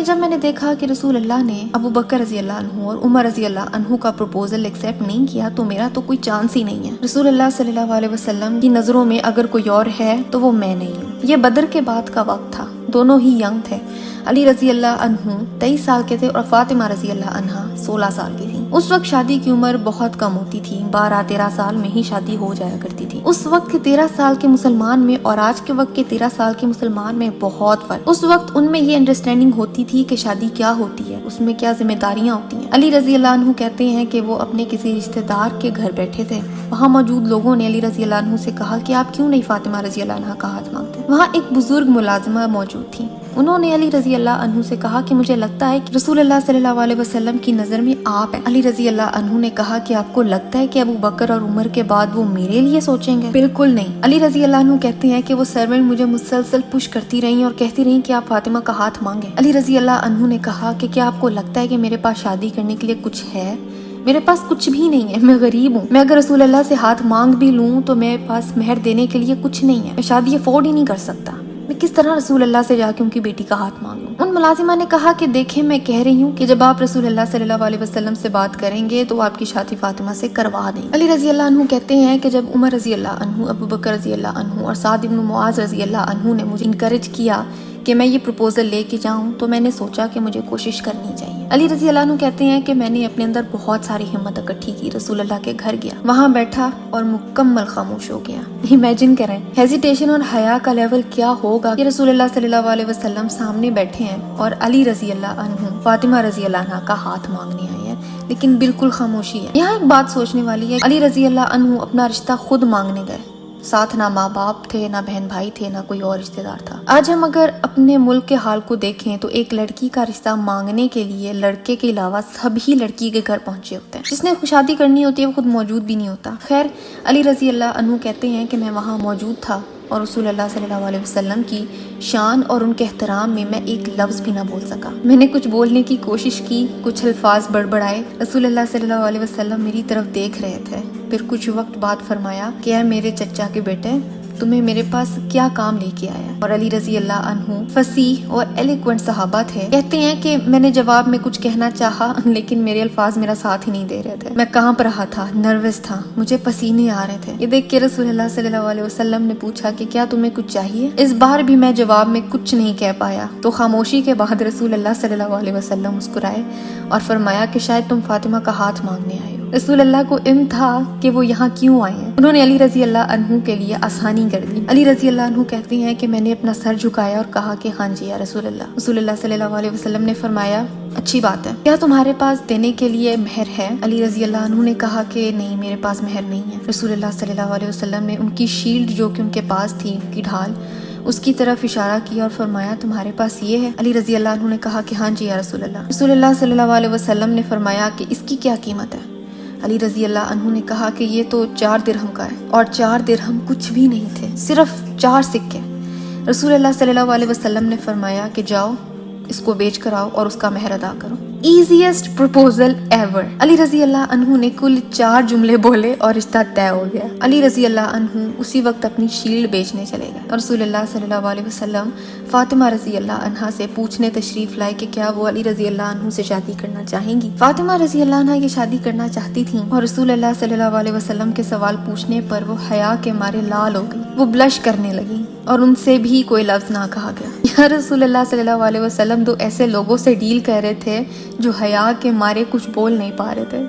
جب میں نے دیکھا کہ رسول اللہ نے ابو بکر رضی اللہ عنہ اور عمر رضی اللہ عنہ کا پروپوزل ایکسیپٹ نہیں کیا تو میرا تو کوئی چانس ہی نہیں ہے۔ رسول اللہ صلی اللہ علیہ وسلم کی نظروں میں اگر کوئی اور ہے تو وہ میں نہیں ہوں۔ یہ بدر کے بعد کا وقت تھا، دونوں ہی ینگ تھے۔ علی رضی اللہ عنہ 23 سال کے تھے اور فاطمہ رضی اللہ عنہا 16 سال کی تھی۔ اس وقت شادی کی عمر بہت کم ہوتی تھی، 12-13 سال میں ہی شادی ہو جایا کرتی تھی۔ اس وقت کے 13 سال کے مسلمان میں اور آج کے وقت کے 13 سال کے مسلمان میں بہت فرق۔ اس وقت ان میں یہ انڈرسٹینڈنگ ہوتی تھی کہ شادی کیا ہوتی ہے، اس میں کیا ذمہ داریاں ہوتی ہیں۔ علی رضی اللہ عنہ کہتے ہیں کہ وہ اپنے کسی رشتہ دار کے گھر بیٹھے تھے، وہاں موجود لوگوں نے علی رضی اللہ عنہ سے کہا کہ آپ کیوں نہیں فاطمہ رضی اللہ عنہا کا ہاتھ مانگتے؟ وہاں ایک بزرگ ملازمہ موجود تھی، انہوں نے علی رضی اللہ عنہ سے کہا کہ مجھے لگتا ہے کہ رسول اللہ صلی اللہ علیہ وسلم کی نظر میں آپ ہیں۔ علی رضی اللہ عنہ نے کہا کہ آپ کو لگتا ہے کہ ابو بکر اور عمر کے بعد وہ میرے لیے سوچیں گے؟ بالکل نہیں۔ علی رضی اللہ عنہ کہتے ہیں کہ وہ سرونٹ مجھے مسلسل پش کرتی رہی اور کہتی رہی کہ آپ فاطمہ کا ہاتھ مانگیں۔ علی رضی اللہ عنہ نے کہا کہ کیا آپ کو لگتا ہے کہ میرے پاس شادی کرنے کے لیے کچھ ہے؟ میرے پاس کچھ بھی نہیں ہے، میں غریب ہوں، میں اگر رسول اللہ سے ہاتھ مانگ بھی لوں تو میرے پاس مہر دینے کے لیے کچھ نہیں ہے، میں شادی افورڈ ہی نہیں کر سکتا، میں کس طرح رسول اللہ سے جا کے ان کی بیٹی کا ہاتھ مانگوں؟ ان ملازمہ نے کہا کہ دیکھیں میں کہہ رہی ہوں کہ جب آپ رسول اللہ صلی اللہ علیہ وسلم سے بات کریں گے تو آپ کی شادی فاطمہ سے کروا دیں۔ علی رضی اللہ عنہ کہتے ہیں کہ جب عمر رضی اللہ عنہ، ابو بکر رضی اللہ عنہ اور سعد بن معاذ رضی اللہ عنہ نے مجھے انکریج کیا کہ میں یہ پروپوزل لے کے جاؤں تو میں نے سوچا کہ مجھے کوشش کرنی چاہیے۔ علی رضی اللہ عنہ کہتے ہیں کہ میں نے اپنے اندر بہت ساری ہمت اکٹھی کی، رسول اللہ کے گھر گیا، وہاں بیٹھا اور مکمل خاموش ہو گیا۔ امیجن کریں ہیزیٹیشن اور حیا کا لیول کیا ہوگا کہ رسول اللہ صلی اللہ علیہ وسلم سامنے بیٹھے ہیں اور علی رضی اللہ عنہ فاطمہ رضی اللہ عنہ کا ہاتھ مانگنے آئے ہیں، لیکن بالکل خاموشی ہے۔ یہاں ایک بات سوچنے والی ہے، علی رضی اللہ عنہ اپنا رشتہ خود مانگنے گئے، ساتھ نہ ماں باپ تھے، نہ بہن بھائی تھے، نہ کوئی اور رشتہ دار تھا۔ آج ہم اگر اپنے ملک کے حال کو دیکھیں تو ایک لڑکی کا رشتہ مانگنے کے لیے لڑکے کے علاوہ سبھی لڑکی کے گھر پہنچے ہوتے ہیں، جس نے شادی کرنی ہوتی ہے وہ خود موجود بھی نہیں ہوتا۔ خیر، علی رضی اللہ عنہ کہتے ہیں کہ میں وہاں موجود تھا اور رسول اللہ صلی اللہ علیہ وسلم کی شان اور ان کے احترام میں میں ایک لفظ بھی نہ بول سکا۔ میں نے کچھ بولنے کی کوشش کی، کچھ الفاظ بڑبڑائے۔ رسول اللہ صلی اللہ علیہ وسلم میری طرف دیکھ رہے تھے، پھر کچھ وقت بعد فرمایا کہ اے میرے چچا کے بیٹے، تمہیں میرے پاس کیا کام لے کے آیا؟ اور علی رضی اللہ عنہ فصیح اور ایلیکوینٹ صحابہ تھے۔ کہتے ہیں کہ میں نے جواب میں کچھ کہنا چاہا لیکن میرے الفاظ میرا ساتھ ہی نہیں دے رہے تھے۔ میں کانپ رہا تھا، نروس تھا، مجھے پسینے آ رہے تھے۔ یہ دیکھ کے رسول اللہ صلی اللہ علیہ وسلم نے پوچھا کہ کیا تمہیں کچھ چاہیے؟ اس بار بھی میں جواب میں کچھ نہیں کہہ پایا، تو خاموشی کے بعد رسول اللہ صلی اللہ علیہ وسلم مسکرائے اور فرمایا کہ شاید تم فاطمہ کا ہاتھ مانگنے آئے ہو۔ رسول اللہ کو علم تھا کہ وہ یہاں کیوں آئے ہیں۔ انہوں نے علی رضی اللہ عنہ کے لیے آسانی کر دی۔ علی رضی اللہ عنہ کہتے ہیں کہ میں نے اپنا سر جھکایا اور کہا کہ ہاں جی یا رسول اللہ۔ رسول اللہ صلی اللہ علیہ وسلم نے فرمایا اچھی بات ہے، کیا تمہارے پاس دینے کے لیے مہر ہے؟ علی رضی اللہ عنہ نے کہا کہ نہیں، میرے پاس مہر نہیں ہے۔ رسول اللہ صلی اللہ علیہ وسلم نے ان کی شیلڈ جو کہ ان کے پاس تھی، ان کی ڈھال، اس کی طرف اشارہ کیا اور فرمایا تمہارے پاس یہ ہے؟ علی رضی اللہ عنہ نے کہا کہ ہاں جی یا رسول اللہ۔ رسول اللہ صلی اللہ علیہ وسلم نے فرمایا کہ اس کی کیا قیمت ہے؟ علی رضی اللہ عنہ نے کہا کہ یہ تو 4 درہم کا ہے، اور 4 درہم کچھ بھی نہیں تھے، صرف 4 سکے۔ رسول اللہ صلی اللہ علیہ وسلم نے فرمایا کہ جاؤ اس کو بیچ کر آؤ اور اس کا مہر ادا کرو۔ Easiest proposal ever. علی رضی اللہ عنہ نے کل 4 جملے بولے اور رشتہ طے ہو گیا۔ علی رضی اللہ عنہ اسی وقت اپنی شیلڈ بیچنے چلے گئے اور رسول اللہ صلی اللہ علیہ وسلم فاطمہ رضی اللہ عنہا سے پوچھنے تشریف لائے کہ کیا وہ علی رضی اللہ عنہ سے شادی کرنا چاہیں گی۔ فاطمہ رضی اللہ عنہا یہ شادی کرنا چاہتی تھیں اور رسول اللہ صلی اللہ علیہ وسلم کے سوال پوچھنے پر وہ حیا کے مارے لال ہو گئی، وہ بلش کرنے لگی اور ان سے بھی کوئی لفظ نہ کہا گیا۔ یا رسول اللہ صلی اللہ علیہ وسلم تو ایسے لوگوں سے ڈیل کر رہے تھے جو حیا کے مارے کچھ بول نہیں پا رہے تھے۔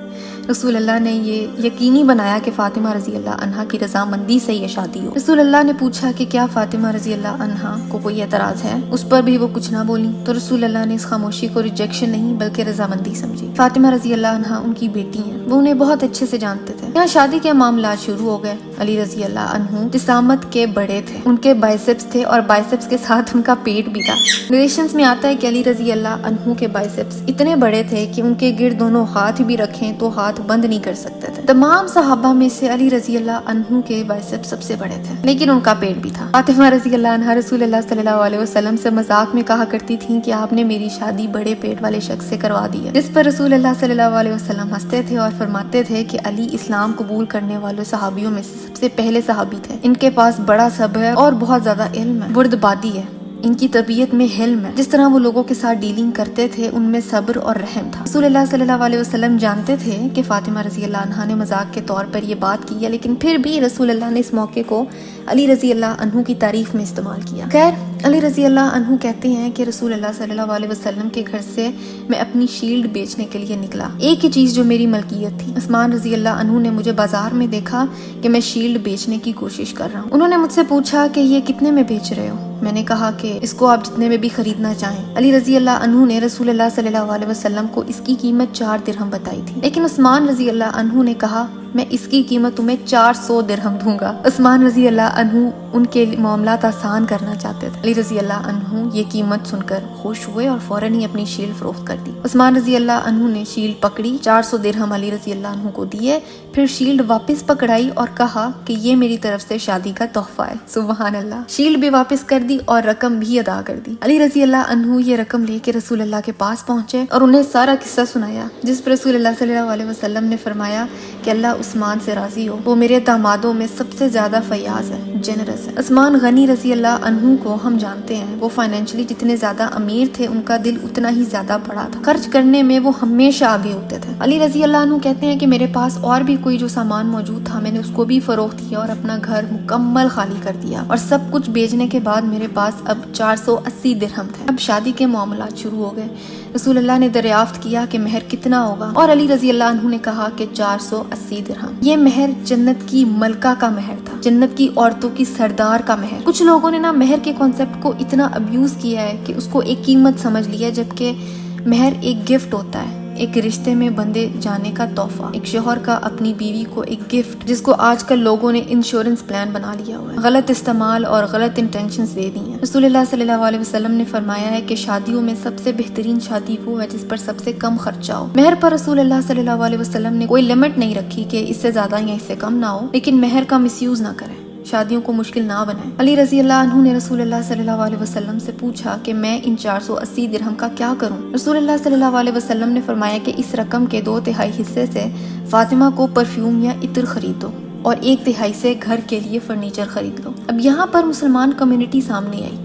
رسول اللہ نے یہ یقینی بنایا کہ فاطمہ رضی اللہ عنہا کی رضامندی سے یہ شادی ہو۔ رسول اللہ نے پوچھا کہ کیا فاطمہ رضی اللہ عنہا کو کوئی اعتراض ہے؟ اس پر بھی وہ کچھ نہ بولی، تو رسول اللہ نے اس خاموشی کو ریجیکشن نہیں بلکہ رضامندی سمجھی۔ فاطمہ رضی اللہ عنہا ان کی بیٹی ہیں، وہ انہیں بہت اچھے سے جانتے تھے۔ یہاں شادی کے معاملات شروع ہو گئے۔ علی رضی اللہ عنہ جسامت کے بڑے تھے، ان کے بائسپس تھے اور بائسپس کے ساتھ ان کا پیٹ بھی تھا۔ نریشنز میں آتا ہے کہ علی رضی اللہ عنہ کے بائسپس اتنے بڑے تھے کہ ان کے گرد دونوں ہاتھ بھی رکھیں تو ہاتھ بند نہیں کر سکتے تھے۔ تمام صحابہ میں سے علی رضی اللہ عنہ کے بائسپس سب سے بڑے تھے، لیکن ان کا پیٹ بھی تھا۔ فاطمہ رضی اللہ عنہا رسول اللہ صلی اللہ علیہ وسلم سے مذاق میں کہا کرتی تھیں کہ آپ نے میری شادی بڑے پیٹ والے شخص سے کروا دی ہے، جس پر رسول اللہ صلی اللہ علیہ وسلم ہنستے تھے اور فرماتے تھے کہ علی اسلام قبول کرنے والے صحابیوں میں سے سب سے پہلے صحابی تھے، ان کے پاس بڑا صبر ہے اور بہت زیادہ علم ہے، بردبادی ہے، ان کی طبیعت میں حلم ہے، جس طرح وہ لوگوں کے ساتھ ڈیلنگ کرتے تھے ان میں صبر اور رحم تھا۔ رسول اللہ صلی اللہ علیہ وسلم جانتے تھے کہ فاطمہ رضی اللہ عنہا نے مذاق کے طور پر یہ بات کی ہے، لیکن پھر بھی رسول اللہ نے اس موقع کو علی رضی اللہ عنہ کی تعریف میں استعمال کیا۔ خیر، علی رضی اللہ عنہ کہتے ہیں کہ رسول اللہ صلی اللہ علیہ وسلم کے گھر سے میں اپنی شیلڈ بیچنے کے لیے نکلا، ایک ہی چیز جو میری ملکیت تھی۔ عثمان رضی اللہ عنہ نے مجھے بازار میں دیکھا کہ میں شیلڈ بیچنے کی کوشش کر رہا ہوں۔ انہوں نے مجھ سے پوچھا کہ یہ کتنے میں بیچ رہے ہو؟ میں نے کہا کہ اس کو آپ جتنے میں بھی خریدنا چاہیں۔ علی رضی اللہ عنہ نے رسول اللہ صلی اللہ علیہ وسلم کو اس کی قیمت 4 درہم بتائی تھی، لیکن عثمان رضی اللہ عنہ نے کہا میں اس کی قیمت تمہیں 400 درہم دوں گا۔ عثمان رضی اللہ عنہ ان کے معاملات آسان کرنا چاہتے تھے۔ علی رضی اللہ عنہ یہ قیمت سن کر خوش ہوئے اور فوراً ہی اپنی شیلڈ فروخت کر دی۔ عثمان رضی اللہ عنہ نے شیلڈ پکڑی، 400 درہم علی رضی اللہ عنہ کو دیے، پھر شیلڈ واپس پکڑائی اور کہا کہ یہ میری طرف سے شادی کا تحفہ ہے۔ سبحان اللہ۔ شیلڈ بھی واپس کر دی اور رقم بھی ادا کر دی۔ علی رضی اللہ عنہ یہ رقم لے کے رسول اللہ کے پاس پہنچے اور انہیں سارا قصہ سنایا، جس پر رسول اللہ صلی اللہ علیہ وسلم نے فرمایا کہ اللہ عثمان سے راضی ہو، وہ میرے دامادوں میں سب سے زیادہ فیاض ہے، جنرس ہے۔ عثمان غنی رضی اللہ عنہ کو ہم جانتے ہیں، وہ فائنینشلی جتنے زیادہ امیر تھے ان کا دل اتنا ہی زیادہ بڑا تھا، خرچ کرنے میں وہ ہمیشہ آگے ہوتے تھے۔ علی رضی اللہ عنہ کہتے ہیں کہ میرے پاس اور بھی کوئی جو سامان موجود تھا میں نے اس کو بھی فروخت کیا اور اپنا گھر مکمل خالی کر دیا، اور سب کچھ بیچنے کے بعد میرے پاس اب 480 درہم تھے۔ اب شادی کے معاملات شروع ہو گئے۔ رسول اللہ نے دریافت کیا کہ مہر کتنا ہوگا، اور علی رضی اللہ عنہ نے کہا کہ 480 درہم۔ یہ مہر جنت کی ملکہ کا مہر تھا، جنت کی عورتوں کی سردار کا مہر۔ کچھ لوگوں نے نا مہر کے کانسیپٹ کو اتنا ابیوز کیا ہے کہ اس کو ایک قیمت سمجھ لیا، جبکہ مہر ایک گفٹ ہوتا ہے، ایک رشتے میں بندے جانے کا تحفہ، ایک شوہر کا اپنی بیوی کو ایک گفٹ، جس کو آج کل لوگوں نے انشورنس پلان بنا لیا ہوا ہے، غلط استعمال اور غلط انٹینشنز دے دی ہیں۔ رسول اللہ صلی اللہ علیہ وسلم نے فرمایا ہے کہ شادیوں میں سب سے بہترین شادی وہ ہے جس پر سب سے کم خرچہ ہو۔ مہر پر رسول اللہ صلی اللہ علیہ وسلم نے کوئی لمٹ نہیں رکھی کہ اس سے زیادہ یا اس سے کم نہ ہو، لیکن مہر کا مس یوز نہ کریں۔ شادیوں کو مشکل نہ بنائیں۔ علی رضی اللہ عنہ نے رسول اللہ صلی اللہ علیہ وسلم سے پوچھا کہ میں ان 480 درہم کا کیا کروں؟ رسول اللہ صلی اللہ علیہ وسلم نے فرمایا کہ اس رقم کے 2/3 حصے سے فاطمہ کو پرفیوم یا عطر خرید دو اور 1/3 سے گھر کے لیے فرنیچر خرید لو۔ اب یہاں پر مسلمان کمیونٹی سامنے آئی۔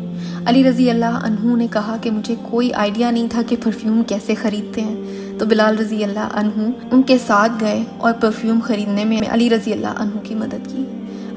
علی رضی اللہ عنہ نے کہا کہ مجھے کوئی آئیڈیا نہیں تھا کہ پرفیوم کیسے خریدتے ہیں، تو بلال رضی اللہ عنہ ان کے ساتھ گئے اور پرفیوم خریدنے میں علی رضی اللہ عنہ کی مدد کی۔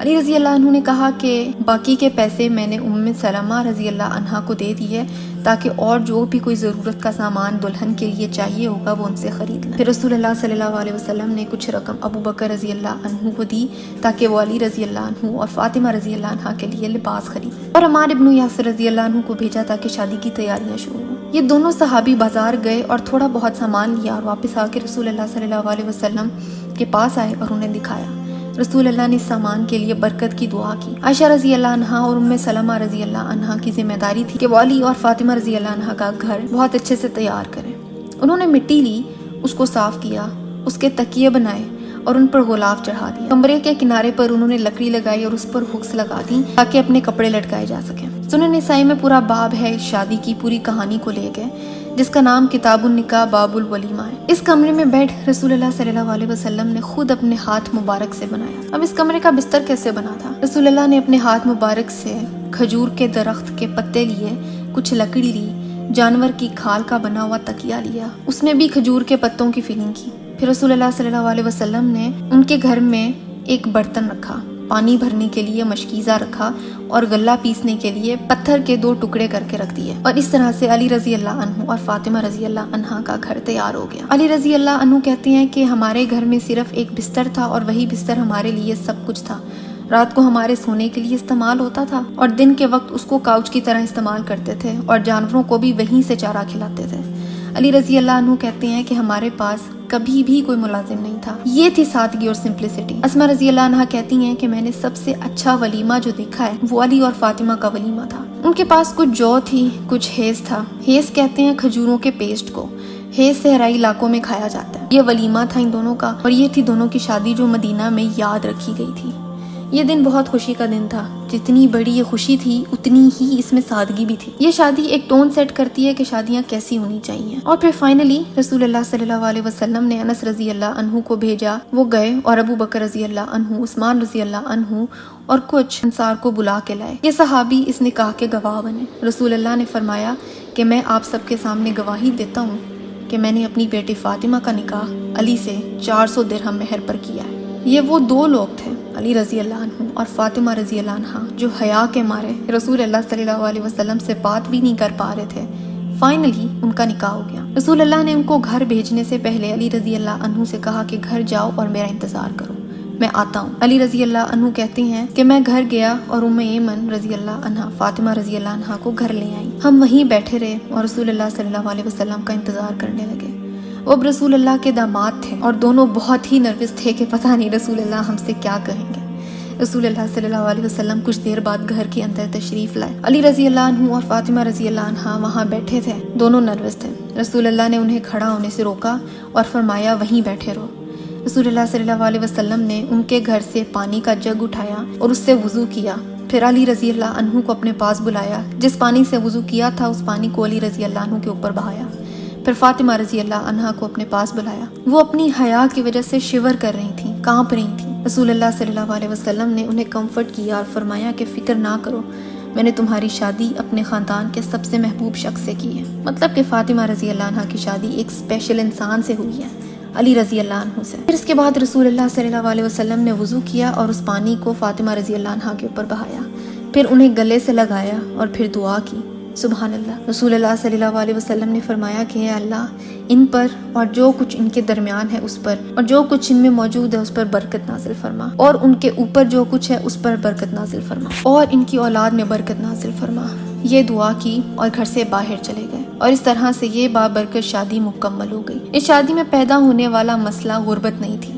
علی رضی اللہ عنہ نے کہا کہ باقی کے پیسے میں نے ام سلمہ رضی اللہ عنہا کو دے دیے تاکہ اور جو بھی کوئی ضرورت کا سامان دلہن کے لیے چاہیے ہوگا وہ ان سے خرید لیں۔ پھر رسول اللہ صلی اللہ علیہ وسلم نے کچھ رقم ابو بکر رضی اللہ عنہ کو دی تاکہ وہ علی رضی اللہ عنہ اور فاطمہ رضی اللہ عنہا کے لیے لباس خرید، اور عمار ابن یاسر رضی اللہ عنہ کو بھیجا تاکہ شادی کی تیاریاں شروع ہوں۔ یہ دونوں صحابی بازار گئے اور تھوڑا بہت سامان لیا اور واپس آ کے رسول اللہ صلی اللہ علیہ وسلم کے پاس آئے اور انہیں دکھایا۔ رسول اللہ نے اس سامان کے لیے برکت کی دعا کی۔ عائشہ رضی اللہ عنہا اور ام سلمہ رضی اللہ عنہا کی ذمہ داری تھی کہ وہ علی اور فاطمہ رضی اللہ عنہا کا گھر بہت اچھے سے تیار کریں۔ انہوں نے مٹی لی، اس کو صاف کیا، اس کے تکیے بنائے اور ان پر غلاف چڑھا دیا۔ کمرے کے کنارے پر انہوں نے لکڑی لگائی اور اس پر ہکس لگا دی تاکہ اپنے کپڑے لٹکائے جا سکیں۔ سنن نسائی میں پورا باب ہے شادی کی پوری کہانی کو لے گئے، جس کا نام کتاب النکاح باب الولیمہ ہے۔ اس کمرے میں بیڈ رسول اللہ صلی اللہ علیہ وسلم نے خود اپنے ہاتھ مبارک سے بنایا۔ اب اس کمرے کا بستر کیسے بنا تھا؟ رسول اللہ نے اپنے ہاتھ مبارک سے کھجور کے درخت کے پتے لیے، کچھ لکڑی لی، جانور کی کھال کا بنا ہوا تکیہ لیا، اس میں بھی کھجور کے پتوں کی فلنگ کی۔ پھر رسول اللہ صلی اللہ علیہ وسلم نے ان کے گھر میں ایک برتن رکھا، پانی بھرنے کے لیے مشکیزہ رکھا اور غلہ پیسنے کے لیے پتھر کے 2 ٹکڑے کر کے رکھ دیے، اور اس طرح سے علی رضی اللہ عنہ اور فاطمہ رضی اللہ عنہا کا گھر تیار ہو گیا۔ علی رضی اللہ عنہ کہتے ہیں کہ ہمارے گھر میں صرف ایک بستر تھا اور وہی بستر ہمارے لیے سب کچھ تھا۔ رات کو ہمارے سونے کے لیے استعمال ہوتا تھا اور دن کے وقت اس کو کاؤچ کی طرح استعمال کرتے تھے اور جانوروں کو بھی وہیں سے چارہ کھلاتے تھے۔ علی رضی اللہ عنہ کہتے ہیں کہ ہمارے پاس کبھی بھی کوئی ملازم نہیں تھا، یہ تھی سادگی اور سمپلسٹی۔ اسما رضی اللہ عنہا کہتی ہیں کہ میں نے سب سے اچھا ولیمہ جو دیکھا ہے وہ علی اور فاطمہ کا ولیمہ تھا۔ ان کے پاس کچھ جو تھی، کچھ ہیز تھا۔ ہیز کہتے ہیں کھجوروں کے پیسٹ کو، ہیز صحرائی علاقوں میں کھایا جاتا ہے۔ یہ ولیمہ تھا ان دونوں کا، اور یہ تھی دونوں کی شادی جو مدینہ میں یاد رکھی گئی تھی۔ یہ دن بہت خوشی کا دن تھا، جتنی بڑی یہ خوشی تھی اتنی ہی اس میں سادگی بھی تھی۔ یہ شادی ایک ٹون سیٹ کرتی ہے کہ شادیاں کیسی ہونی چاہیے۔ اور پھر فائنلی رسول اللہ صلی اللہ علیہ وسلم نے انس رضی اللہ عنہ کو بھیجا، وہ گئے اور ابو بکر رضی اللہ عنہ، عثمان رضی اللہ عنہ اور کچھ انصار کو بلا کے لائے۔ یہ صحابی اس نکاح کے گواہ بنے۔ رسول اللہ نے فرمایا کہ میں آپ سب کے سامنے گواہی دیتا ہوں کہ میں نے اپنی بیٹی فاطمہ کا نکاح علی سے 400 درہم مہر پر کیا ہے۔ یہ وہ 2 لوگ تھے، علی رضی اللہ عنہ اور فاطمہ رضی اللہ عنہا، جو حیا کے مارے رسول اللہ صلی اللہ علیہ وسلم سے بات بھی نہیں کر پا رہے تھے۔ فائنلی ان کا نکاح ہو گیا۔ رسول اللہ نے ان کو گھر بھیجنے سے پہلے علی رضی اللہ عنہ سے کہا کہ گھر جاؤ اور میرا انتظار کرو، میں آتا ہوں۔ علی رضی اللہ عنہ کہتے ہیں کہ میں گھر گیا اور ام ایمن رضی اللہ عنہا فاطمہ رضی اللہ عنہا کو گھر لے آئی۔ ہم وہیں بیٹھے رہے اور رسول اللہ صلی اللہ علیہ وسلم کا انتظار کرنے لگے۔ وہ اب رسول اللہ کے داماد تھے اور دونوں بہت ہی نروس تھے کہ پتہ نہیں رسول اللہ ہم سے کیا کہیں گے۔ رسول اللہ صلی اللہ علیہ وسلم کچھ دیر بعد گھر کے اندر تشریف لائے۔ علی رضی اللہ عنہ اور فاطمہ رضی اللہ عنہا وہاں بیٹھے تھے، دونوں نروس تھے۔ رسول اللہ نے انہیں کھڑا ہونے سے روکا اور فرمایا وہیں بیٹھے رہو۔ رسول اللہ صلی اللہ علیہ وسلم نے ان کے گھر سے پانی کا جگ اٹھایا اور اس سے وضو کیا۔ پھر علی رضی اللہ عنہ کو اپنے پاس بلایا، جس پانی سے وضو کیا تھا اس پانی کو علی رضی اللہ عنہ کے اوپر بہایا۔ پھر فاطمہ رضی اللہ عنہا کو اپنے پاس بلایا، وہ اپنی حیا کی وجہ سے شیور کر رہی تھیں، کانپ رہی تھیں۔ رسول اللہ صلی اللہ علیہ وسلم نے انہیں کمفرٹ کیا اور فرمایا کہ فکر نہ کرو، میں نے تمہاری شادی اپنے خاندان کے سب سے محبوب شخص سے کی ہے۔ مطلب کہ فاطمہ رضی اللہ عنہا کی شادی ایک اسپیشل انسان سے ہوئی ہے، علی رضی اللہ عنہ سے۔ پھر اس کے بعد رسول اللہ صلی اللہ علیہ وسلم نے وضو کیا اور اس پانی کو فاطمہ رضی اللہ عنہا کے اوپر بہایا، پھر انہیں گلے سے لگایا اور پھر دعا کی۔ سبحان اللہ۔ رسول اللہ صلی اللہ علیہ وسلم نے فرمایا کہ اے اللہ، ان پر اور جو کچھ ان کے درمیان ہے اس پر اور جو کچھ ان میں موجود ہے اس پر برکت نازل فرما، اور ان کے اوپر جو کچھ ہے اس پر برکت نازل فرما، اور ان کی اولاد میں برکت نازل فرما۔ یہ دعا کی اور گھر سے باہر چلے گئے، اور اس طرح سے یہ بابرکت شادی مکمل ہو گئی۔ اس شادی میں پیدا ہونے والا مسئلہ غربت نہیں تھی،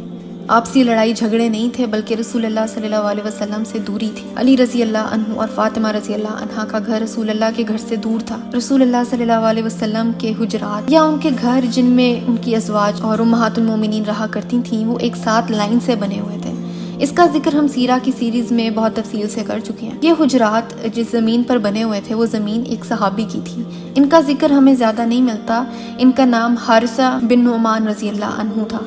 آپسی لڑائی جھگڑے نہیں تھے، بلکہ رسول اللہ صلی اللہ علیہ وسلم سے دوری تھی۔ علی رضی اللہ عنہ اور فاطمہ رضی اللہ عنہا کا گھر رسول اللہ کے گھر سے دور تھا۔ رسول اللہ صلی اللہ علیہ وسلم کے حجرات یا ان کے گھر جن میں ان کی ازواج اور امہات المومنین رہا کرتی تھیں، وہ ایک ساتھ لائن سے بنے ہوئے تھے۔ اس کا ذکر ہم سیرہ کی سیریز میں بہت تفصیل سے کر چکے ہیں۔ یہ حجرات جس زمین پر بنے ہوئے تھے وہ زمین ایک صحابی کی تھی۔ ان کا ذکر ہمیں زیادہ نہیں ملتا۔ ان کا نام حارثہ بن نعمان رضی اللہ عنہ تھا۔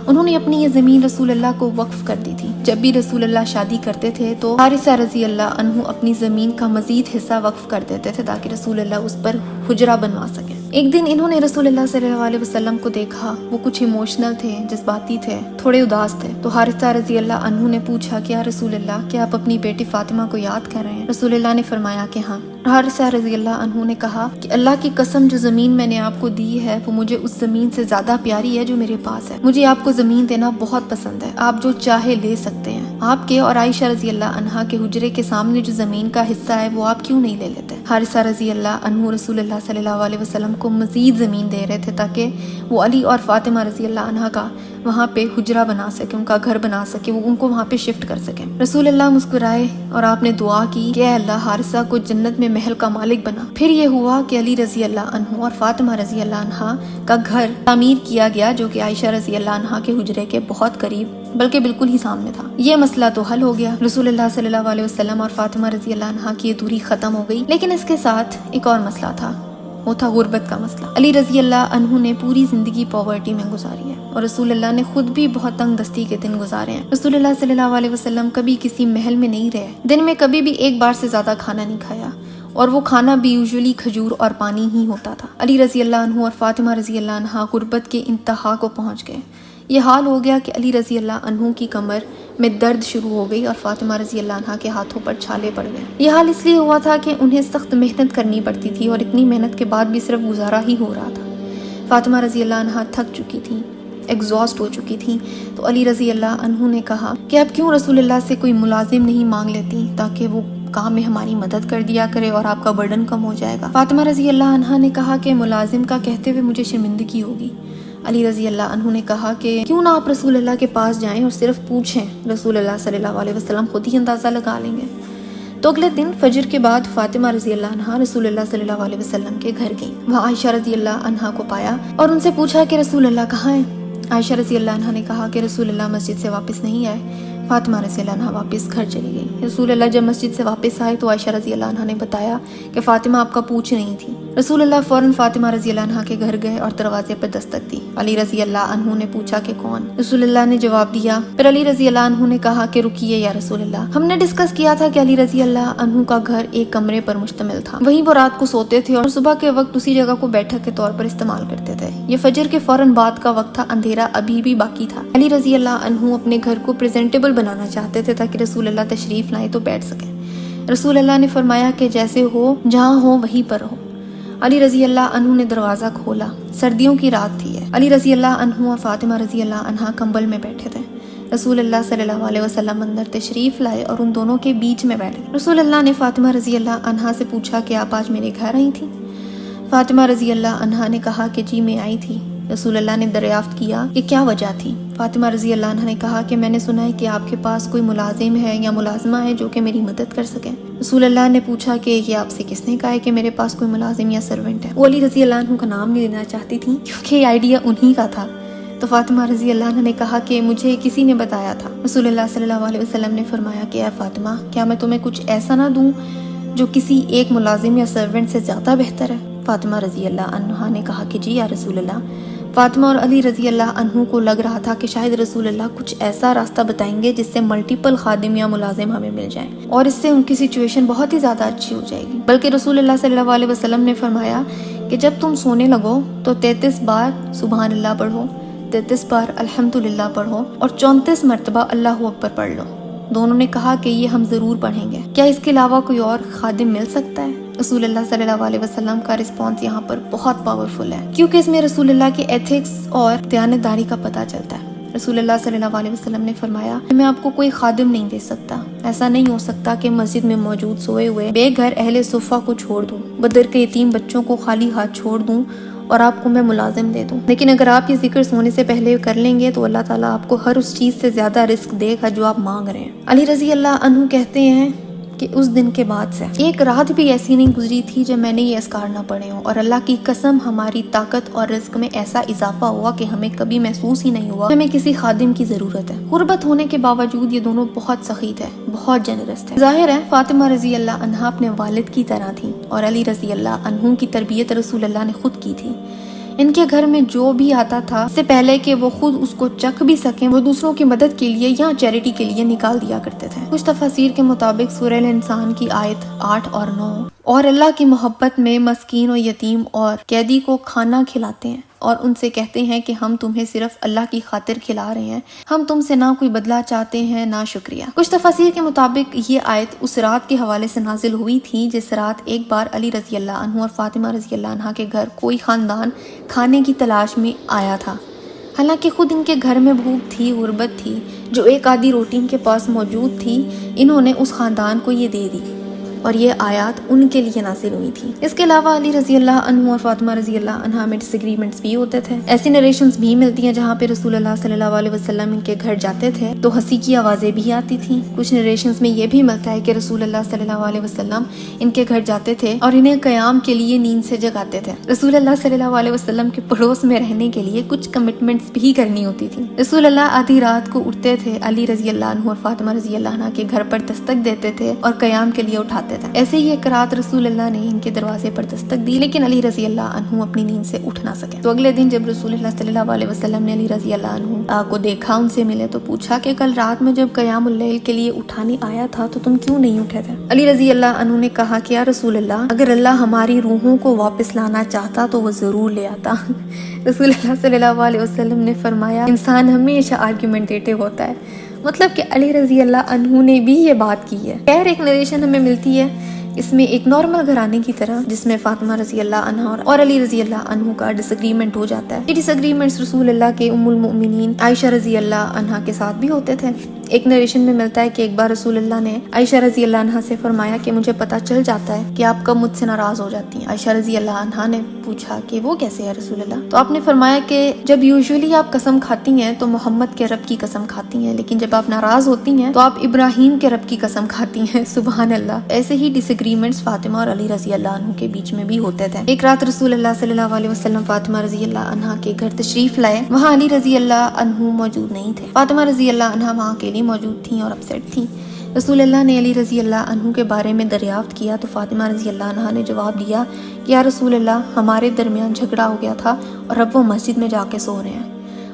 انہوں نے اپنی یہ زمین رسول اللہ کو وقف کر دی تھی۔ جب بھی رسول اللہ شادی کرتے تھے تو حارثہ رضی اللہ عنہ اپنی زمین کا مزید حصہ وقف کر دیتے تھے تاکہ رسول اللہ اس پر حجرہ بنوا سکیں۔ ایک دن انہوں نے رسول اللہ صلی اللہ علیہ وسلم کو دیکھا، وہ کچھ ایموشنل تھے، جذباتی تھے، تھوڑے اداس تھے۔ تو حارثہ رضی اللہ عنہ نے پوچھا کہ یا رسول اللہ، کیا آپ اپنی بیٹی فاطمہ کو یاد کر رہے ہیں؟ رسول اللہ نے فرمایا کہ ہاں۔ حارثہ رضی اللہ عنہ نے کہا کہ اللہ کی قسم، جو زمین میں نے آپ کو دی ہے وہ مجھے اس زمین سے زیادہ پیاری ہے جو میرے پاس ہے۔ مجھے آپ کو زمین دینا بہت پسند ہے، آپ جو چاہے لے سکتے ہیں۔ آپ کے اور عائشہ رضی اللہ عنہا کے حجرے کے سامنے جو زمین کا حصہ ہے وہ آپ کیوں نہیں لے لیتے؟ حارثہ رضی اللہ عنہ رسول اللہ صلی اللہ علیہ وسلم کو مزید زمین دے رہے تھے تاکہ وہ علی اور فاطمہ رضی اللہ عنہا کا وہاں پہ حجرہ بنا سکے، ان کا گھر بنا سکے، وہ ان کو وہاں پہ شفٹ کر سکے۔ رسول اللہ مسکرائے اور آپ نے دعا کی کہ اے اللہ، حارثہ کو جنت میں محل کا مالک بنا۔ پھر یہ ہوا کہ علی رضی اللہ عنہ اور فاطمہ رضی اللہ عنہا کا گھر تعمیر کیا گیا، جو کہ عائشہ رضی اللہ عنہا کے حجرے کے بہت قریب بلکہ بالکل ہی سامنے تھا۔ یہ مسئلہ تو حل ہو گیا، رسول اللہ صلی اللہ علیہ وسلم اور فاطمہ رضی اللہ عنہا کی یہ دوری ختم ہو گئی۔ لیکن اس کے ساتھ ایک اور مسئلہ تھا، وہ تھا غربت کا مسئلہ۔ علی رضی اللہ عنہ نے پوری زندگی پاورٹی میں گزاری ہے اور رسول اللہ نے خود بھی بہت تنگ دستی کے دن گزارے ہیں۔ رسول اللہ صلی اللہ علیہ وسلم کبھی کسی محل میں نہیں رہے، دن میں کبھی بھی ایک بار سے زیادہ کھانا نہیں کھایا، اور وہ کھانا بھی یوزولی کھجور اور پانی ہی ہوتا تھا۔ علی رضی اللہ عنہ اور فاطمہ رضی اللہ عنہا غربت کے انتہا کو پہنچ گئے۔ یہ حال ہو گیا کہ علی رضی اللہ عنہ کی کمر میں درد شروع ہو گئی اور فاطمہ رضی اللہ عنہا کے ہاتھوں پر چھالے پڑ گئے۔ یہ حال اس لیے ہوا تھا کہ انہیں سخت محنت کرنی پڑتی تھی اور اتنی محنت کے بعد بھی صرف گزارا ہی ہو رہا تھا۔ فاطمہ رضی اللہ عنہا تھک چکی تھی، ایگزاسٹ ہو چکی تھی، تو علی رضی اللہ عنہ نے کہا کہ اب کیوں رسول اللہ سے کوئی ملازم نہیں مانگ لیتی تاکہ وہ کام میں ہماری مدد کر دیا کرے اور آپ کا برڈن کم ہو جائے گا۔ فاطمہ رضی اللہ عنہا نے کہا کہ ملازم کا کہتے ہوئے مجھے شرمندگی ہوگی۔ علی رضی اللہ عنہ نے کہا کہ کیوں نہ آپ رسول اللہ کے پاس جائیں اور صرف پوچھیں، رسول اللہ صلی اللہ علیہ وسلم خود ہی اندازہ لگا لیں گے۔ تو اگلے دن فجر کے بعد فاطمہ رضی اللہ عنہا رسول اللہ صلی اللہ علیہ وسلم کے گھر گئیں۔ وہاں عائشہ رضی اللہ عنہا کو پایا اور ان سے پوچھا کہ رسول اللہ کہاں ہیں؟ عائشہ رضی اللہ عنہا نے کہا کہ رسول اللہ مسجد سے واپس نہیں آئے۔ فاطمہ رضی اللہ عنہا واپس گھر چلی گئی۔ رسول اللہ جب مسجد سے واپس آئے تو عائشہ رضی اللہ عنہا نے بتایا کہ فاطمہ آپ کا پوچھ رہی تھی۔ رسول اللہ فوراً فاطمہ رضی اللہ عنہا کے گھر گئے اور دروازے پر دستک دی۔ علی رضی اللہ عنہ نے پوچھا کہ کون؟ رسول اللہ نے جواب دیا۔ پھر علی رضی اللہ عنہ نے کہا کہ رکیے یا رسول اللہ، ہم نے ڈسکس کیا تھا کہ علی رضی اللہ عنہ کا گھر ایک کمرے پر مشتمل تھا، وہیں وہ رات کو سوتے تھے اور صبح کے وقت اسی جگہ کو بیٹھک کے طور پر استعمال کرتے تھے۔ یہ فجر کے فوراً بعد کا وقت تھا، اندھیرا ابھی بھی باقی تھا۔ علی رضی اللہ عنہ اپنے گھر کو پریزنٹیبل بنانا چاہتے تھے تاکہ رسول اللہ تشریف لائیں تو بیٹھ سکیں۔ رسول اللہ نے فرمایا کہ جیسے ہو، جہاں ہو وہیں پر رہو۔ علی رضی اللہ عنہ نے دروازہ کھولا، سردیوں کی رات تھی ہے۔ علی رضی اللہ عنہ اور فاطمہ رضی اللہ عنہا کمبل میں بیٹھے تھے۔ رسول اللہ صلی اللہ علیہ وسلم اندر تشریف لائے اور ان دونوں کے بیچ میں بیٹھ گئے۔ رسول اللہ نے فاطمہ رضی اللہ عنہا سے پوچھا کہ آپ آج میرے گھر آئی تھی؟ فاطمہ رضی اللہ عنہا نے کہا کہ جی میں آئی تھی۔ رسول اللہ نے دریافت کیا کہ کیا وجہ تھی؟ فاطمہ رضی اللہ عنہا نے کہا کہ میں نے سنا ہے کہ آپ کے پاس کوئی ملازم ہے یا ملازمہ ہے جو کہ میری مدد کر سکے۔ رسول اللہ نے پوچھا کہ یہ آپ سے کس نے کہا ہے کہ میرے پاس کوئی ملازم یا سرونٹ ہے؟ وہ علی رضی اللہ عنہ کا نام نہیں لینا چاہتی تھی کیونکہ یہ آئیڈیا انہی کا تھا۔ تو فاطمہ رضی اللہ عنہ نے کہا کہ مجھے کسی نے بتایا تھا۔ رسول اللہ صلی اللہ علیہ وسلم نے فرمایا کہ اے فاطمہ، کیا میں تمہیں کچھ ایسا نہ دوں جو کسی ایک ملازم یا سرونٹ سے زیادہ بہتر ہے؟ فاطمہ رضی اللہ عنہا نے کہا کہ جی یا رسول اللہ۔ فاطمہ اور علی رضی اللہ عنہ کو لگ رہا تھا کہ شاید رسول اللہ کچھ ایسا راستہ بتائیں گے جس سے ملٹیپل خادم یا ملازم ہمیں مل جائیں اور اس سے ان کی سچویشن بہت ہی زیادہ اچھی ہو جائے گی۔ بلکہ رسول اللہ صلی اللہ علیہ وسلم نے فرمایا کہ جب تم سونے لگو تو 33 بار سبحان اللہ پڑھو، 33 بار الحمدللہ پڑھو اور 34 مرتبہ اللہ اکبر پڑھ لو۔ دونوں نے کہا کہ یہ ہم ضرور پڑھیں گے، کیا اس کے علاوہ کوئی اور خادم مل سکتا ہے؟ رسول اللہ صلی اللہ علیہ وسلم کا رسپانس یہاں پر بہت پاورفل ہے کیونکہ اس میں رسول اللہ کے ایتھکس اور دیانتداری کا پتہ چلتا ہے۔ رسول اللہ صلی اللہ علیہ وسلم نے فرمایا میں آپ کو کوئی خادم نہیں دے سکتا، ایسا نہیں ہو سکتا کہ مسجد میں موجود سوئے ہوئے بے گھر اہل صفہ کو چھوڑ دوں، بدر کے یتیم بچوں کو خالی ہاتھ چھوڑ دوں اور آپ کو میں ملازم دے دوں، لیکن اگر آپ یہ ذکر سونے سے پہلے کر لیں گے تو اللہ تعالیٰ آپ کو ہر اس چیز سے زیادہ رزق دے گا جو آپ مانگ رہے ہیں۔ علی رضی اللہ عنہ کہتے ہیں کہ اس دن کے بعد سے ایک رات بھی ایسی نہیں گزری تھی جب میں نے یہ اذکار نہ پڑھے ہوں، اور اللہ کی قسم ہماری طاقت اور رزق میں ایسا اضافہ ہوا کہ ہمیں کبھی محسوس ہی نہیں ہوا ہمیں کسی خادم کی ضرورت ہے۔ غربت ہونے کے باوجود یہ دونوں بہت سخی تھے، بہت جنرس تھے۔ ظاہر ہے فاطمہ رضی اللہ عنہا اپنے والد کی طرح تھی، اور علی رضی اللہ عنہ کی تربیت رسول اللہ نے خود کی تھی۔ ان کے گھر میں جو بھی آتا تھا اس سے پہلے کہ وہ خود اس کو چکھ بھی سکیں، وہ دوسروں کی مدد کے لیے یا چیریٹی کے لیے نکال دیا کرتے تھے۔ کچھ تفاسیر کے مطابق سورہ الانسان کی آیت 8 اور 9 اور اللہ کی محبت میں مسکین و یتیم اور قیدی کو کھانا کھلاتے ہیں اور ان سے کہتے ہیں کہ ہم تمہیں صرف اللہ کی خاطر کھلا رہے ہیں، ہم تم سے نہ کوئی بدلہ چاہتے ہیں نہ شکریہ۔ کچھ تفاسیر کے مطابق یہ آیت اس رات کے حوالے سے نازل ہوئی تھی جس رات ایک بار علی رضی اللہ عنہ اور فاطمہ رضی اللہ عنہ کے گھر کوئی خاندان کھانے کی تلاش میں آیا تھا، حالانکہ خود ان کے گھر میں بھوک تھی، غربت تھی، جو ایک آدھی روٹی ان کے پاس موجود تھی انہوں نے اس خاندان کو یہ دے دی، اور یہ آیات ان کے لیے نازل ہوئی تھی۔ اس کے علاوہ علی رضی اللہ عنہ اور فاطمہ رضی اللہ عنہ میں ڈس ایگریمنٹس بھی ہوتے تھے۔ ایسی نریشنز بھی ملتی ہیں جہاں پہ رسول اللہ صلی اللہ علیہ وسلم ان کے گھر جاتے تھے تو ہنسی کی آوازیں بھی آتی تھیں۔ کچھ نریشنز میں یہ بھی ملتا ہے کہ رسول اللہ صلی اللہ علیہ وسلم ان کے گھر جاتے تھے اور انہیں قیام کے لیے نیند سے جگاتے تھے۔ رسول اللہ صلی اللہ علیہ وسلم کے پڑوس میں رہنے کے لیے کچھ کمٹمنٹس بھی کرنی ہوتی تھی۔ رسول اللہ آدھی رات کو اٹھتے تھے، علی رضی اللہ عنہ اور فاطمہ رضی اللہ عنہ کے گھر پر دستک دیتے تھے اور قیام کے لیے اٹھاتے تھے۔ ایسے ہی ایک رات رسول اللہ نے ان کے دروازے پر دستک دی، لیکن علی رضی اللہ عنہ اپنی نیند سے اٹھ نہ سکے۔ تو اگلے دن جب رسول اللہ صلی اللہ علیہ وسلم نے علی رضی اللہ عنہ کو دیکھا، ان سے ملے تو پوچھا کہ کل رات میں جب قیام اللیل کے لیے اٹھانے آیا تھا تو تم کیوں نہیں اٹھے تھے؟ علی رضی اللہ عنہ نے کہا کہ یا رسول اللہ، اگر اللہ ہماری روحوں کو واپس لانا چاہتا تو وہ ضرور لے آتا۔ رسول اللہ صلی اللہ علیہ وسلم نے فرمایا انسان ہمیشہ آرگیومنٹیٹو ہوتا ہے، مطلب کہ علی رضی اللہ عنہ نے بھی یہ بات کی ہے۔ خیر ایک نریشن ہمیں ملتی ہے اس میں ایک نارمل گھرانے کی طرح جس میں فاطمہ رضی اللہ عنہ اور علی رضی اللہ عنہ کا ڈس ایگریمنٹ ہو جاتا ہے۔ یہ ڈس ایگریمنٹس رسول اللہ کے ام المؤمنین عائشہ رضی اللہ عنہ کے ساتھ بھی ہوتے تھے۔ ایک نریشن میں ملتا ہے کہ ایک بار رسول اللہ نے عائشہ رضی اللہ عنہ سے فرمایا کہ مجھے پتہ چل جاتا ہے کہ آپ کب مجھ سے ناراض ہو جاتی ہیں۔ عائشہ رضی اللہ عنہ نے پوچھا کہ وہ کیسے ہے رسول اللہ؟ تو آپ نے فرمایا کہ جب یوزولی آپ قسم کھاتی ہیں تو محمد کے رب کی قسم کھاتی ہیں، لیکن جب آپ ناراض ہوتی ہیں تو آپ ابراہیم کے رب کی قسم کھاتی ہیں۔ سبحان اللہ۔ ایسے ہی ڈس ایگریمنٹس فاطمہ اور علی رضی اللہ عنہ کے بیچ میں بھی ہوتے تھے۔ ایک رات رسول اللہ صلی اللہ علیہ وسلم فاطمہ رضی اللہ عنہ کے گھر تشریف لائے، وہاں علی رضی اللہ عنہ موجود نہیں تھے۔ فاطمہ رضی اللہ عنہ وہاں اکیلی موجود تھیں اور اپسیٹ تھیں۔ رسول اللہ نے علی رضی اللہ عنہ کے بارے میں دریافت کیا تو فاطمہ رضی اللہ عنہ نے جواب دیا کہ یا رسول اللہ، ہمارے درمیان جھگڑا ہو گیا تھا اور اب وہ مسجد میں جا کے سو رہے ہیں۔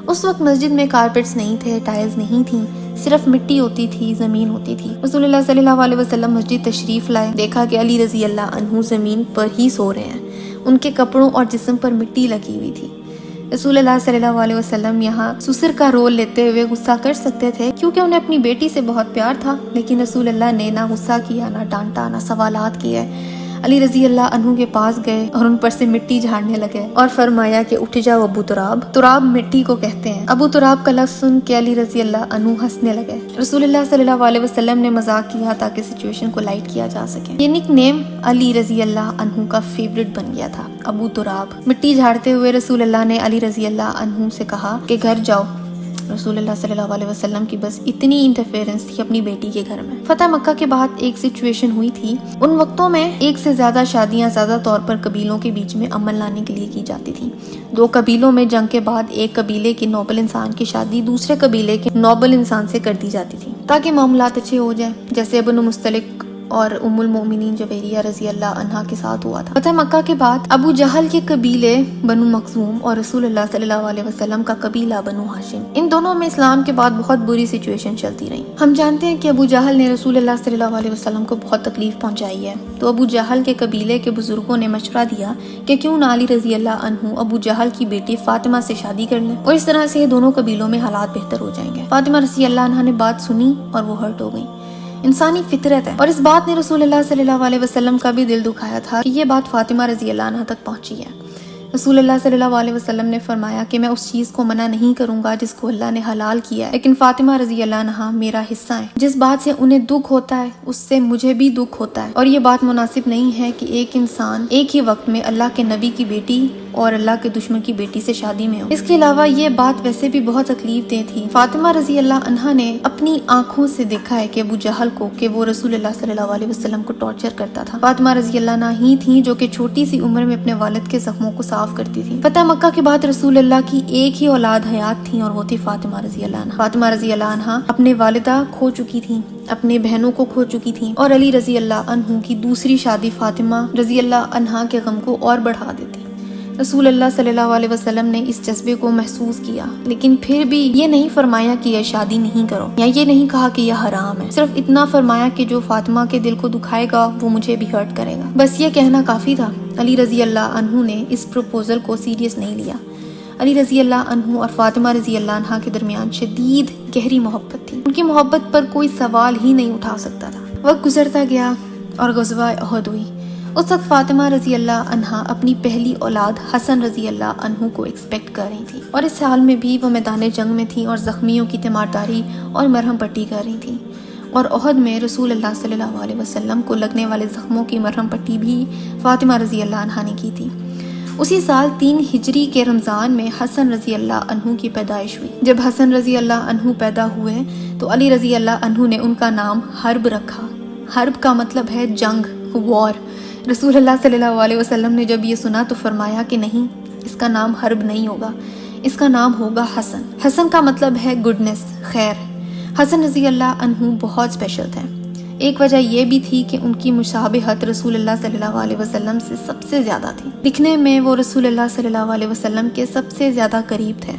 اس وقت مسجد میں کارپیٹس نہیں تھے، ٹائلز نہیں تھیں، صرف مٹی ہوتی تھی، زمین ہوتی تھی۔ رسول اللہ صلی اللہ علیہ وسلم مسجد تشریف لائے، دیکھا کہ علی رضی اللہ عنہ زمین پر ہی سو رہے ہیں، ان کے کپڑوں اور جسم پر مٹی لگی ہوئی تھی۔ رسول اللہ صلی اللہ علیہ وسلم یہاں سسر کا رول لیتے ہوئے غصہ کر سکتے تھے کیونکہ انہیں اپنی بیٹی سے بہت پیار تھا، لیکن رسول اللہ نے نہ غصہ کیا، نہ ڈانٹا، نہ سوالات کیے۔ علی رضی اللہ عنہ کے پاس گئے اور ان پر سے مٹی جھاڑنے لگے اور فرمایا کہ اٹھ جاؤ ابو تراب۔ تراب مٹی کو کہتے ہیں۔ ابو تراب کا لفظ سن کے علی رضی اللہ عنہ ہنسنے لگے۔ رسول اللہ صلی اللہ علیہ وسلم نے مذاق کیا تاکہ سچویشن کو لائٹ کیا جا سکے۔ یہ نک نیم علی رضی اللہ عنہ کا فیوریٹ بن گیا تھا، ابو تراب۔ مٹی جھاڑتے ہوئے رسول اللہ نے علی رضی اللہ عنہ سے کہا کہ گھر جاؤ۔ رسول اللہ صلی اللہ علیہ وسلم کی بس اتنی انٹرفیرنس تھی اپنی بیٹی کے گھر میں۔ فتح مکہ کے بعد ایک سچویشن ہوئی تھی، ان وقتوں میں ایک سے زیادہ شادیاں زیادہ طور پر قبیلوں کے بیچ میں امن لانے کے لیے کی جاتی تھی۔ دو قبیلوں میں جنگ کے بعد ایک قبیلے کے نوبل انسان کی شادی دوسرے قبیلے کے نوبل انسان سے کر دی جاتی تھی تاکہ معاملات اچھے ہو جائیں، جیسے بنو مستلق اور ام المؤمنین جویریہ رضی اللہ عنہا کے ساتھ ہوا تھا۔ فتح مکہ کے بعد ابو جہل کے قبیلے بنو مخزوم اور رسول اللہ صلی اللہ علیہ وسلم کا قبیلہ بنو ہاشم، ان دونوں میں اسلام کے بعد بہت بری سچویشن چلتی رہی۔ ہم جانتے ہیں کہ ابو جہل نے رسول اللہ صلی اللہ علیہ وسلم کو بہت تکلیف پہنچائی ہے، تو ابو جہل کے قبیلے کے بزرگوں نے مشورہ دیا کہ کیوں نہ علی رضی اللہ عنہ ابو جہل کی بیٹی فاطمہ سے شادی کر لیں اور اس طرح سے دونوں قبیلوں میں حالات بہتر ہو جائیں گے۔ فاطمہ رضی اللہ عنہا نے بات سنی اور وہ ہرٹ ہو گئی۔ انسانی فطرت ہے، اور اس بات نے رسول اللہ صلی اللہ علیہ وسلم کا بھی دل دکھایا تھا کہ یہ بات فاطمہ رضی اللہ عنہا تک پہنچی ہے۔ رسول اللہ صلی اللہ علیہ وسلم نے فرمایا کہ میں اس چیز کو منع نہیں کروں گا جس کو اللہ نے حلال کیا ہے، لیکن فاطمہ رضی اللہ عنہا میرا حصہ ہے۔ جس بات سے انہیں دکھ ہوتا ہے اس سے مجھے بھی دکھ ہوتا ہے، اور یہ بات مناسب نہیں ہے کہ ایک انسان ایک ہی وقت میں اللہ کے نبی کی بیٹی اور اللہ کے دشمن کی بیٹی سے شادی میں ہو۔ اس کے علاوہ یہ بات ویسے بھی بہت تکلیف دہ تھی۔ فاطمہ رضی اللہ عنہا نے اپنی آنکھوں سے دیکھا ہے کہ ابو جہل کو کہ وہ رسول اللہ صلی اللہ علیہ وسلم کو ٹارچر کرتا تھا۔ فاطمہ رضی اللہ عنہا ہی تھیں جو کہ چھوٹی سی عمر میں اپنے والد کے زخموں کو صاف کرتی تھی۔ فتح مکہ کے بعد رسول اللہ کی ایک ہی اولاد حیات تھی اور وہ تھی فاطمہ رضی اللہ عنہا۔ فاطمہ رضی اللہ عنہا اپنے والدہ کھو چکی تھیں، اپنے بہنوں کو کھو چکی تھیں، اور علی رضی اللہ عنہ کی دوسری شادی فاطمہ رضی اللہ عنہا کے غم کو اور بڑھا دیتی۔ رسول اللہ صلی اللہ علیہ وسلم نے اس جذبے کو محسوس کیا، لیکن پھر بھی یہ نہیں فرمایا کہ یہ شادی نہیں کرو، یا یہ نہیں کہا کہ یہ حرام ہے۔ صرف اتنا فرمایا کہ جو فاطمہ کے دل کو دکھائے گا وہ مجھے بھی ہرٹ کرے گا۔ بس یہ کہنا کافی تھا۔ علی رضی اللہ عنہ نے اس پروپوزل کو سیریس نہیں لیا۔ علی رضی اللہ عنہ اور فاطمہ رضی اللہ عنہا کے درمیان شدید گہری محبت تھی۔ ان کی محبت پر کوئی سوال ہی نہیں اٹھا سکتا تھا۔ وقت گزرتا گیا اور غزوہ احد ہوئی۔ اس وقت فاطمہ رضی اللہ عنہا اپنی پہلی اولاد حسن رضی اللہ عنہ کو ایکسپیکٹ کر رہی تھی، اور اس حال میں بھی وہ میدان جنگ میں تھیں اور زخمیوں کی تیمارداری اور مرہم پٹی کر رہی تھیں، اور احد میں رسول اللہ صلی اللہ علیہ وسلم کو لگنے والے زخموں کی مرہم پٹی بھی فاطمہ رضی اللہ عنہا نے کی تھی۔ اسی سال 3 ہجری کے رمضان میں حسن رضی اللہ عنہ کی پیدائش ہوئی۔ جب حسن رضی اللہ عنہ پیدا ہوئے تو علی رضی اللہ عنہ نے ان کا نام حرب رکھا۔ حرب کا مطلب ہے جنگ، وار۔ رسول اللہ صلی اللہ علیہ وسلم نے جب یہ سنا تو فرمایا کہ نہیں، اس کا نام حرب نہیں ہوگا، اس کا نام ہوگا حسن۔ حسن کا مطلب ہے گڈنس، خیر۔ حسن رضی اللہ عنہ بہت اسپیشل تھے۔ ایک وجہ یہ بھی تھی کہ ان کی مشابہت رسول اللہ صلی اللہ علیہ وسلم سے سب سے زیادہ تھی۔ دکھنے میں وہ رسول اللہ صلی اللہ علیہ وسلم کے سب سے زیادہ قریب تھے۔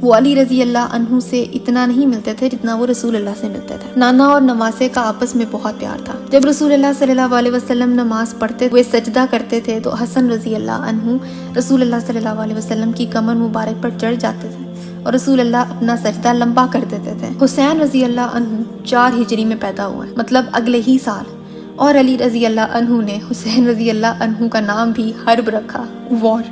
وہ علی رضی اللہ عنہ سے اتنا نہیں ملتے تھے جتنا وہ رسول اللہ سے ملتے تھے۔ نانا اور نواسے کا آپس میں بہت پیار تھا۔ جب رسول اللہ صلی اللہ علیہ وسلم نماز پڑھتے ہوئے سجدہ کرتے تھے تو حسن رضی اللہ عنہ رسول اللہ صلی اللہ علیہ وسلم کی کمر مبارک پر چڑھ جاتے تھے اور رسول اللہ اپنا سجدہ لمبا کر دیتے تھے۔ حسین رضی اللہ عنہ 4 ہجری میں پیدا ہوئے، مطلب اگلے ہی سال، اور علی رضی اللہ عنہ نے حسین رضی اللہ عنہ کا نام بھی حرب رکھا، وار۔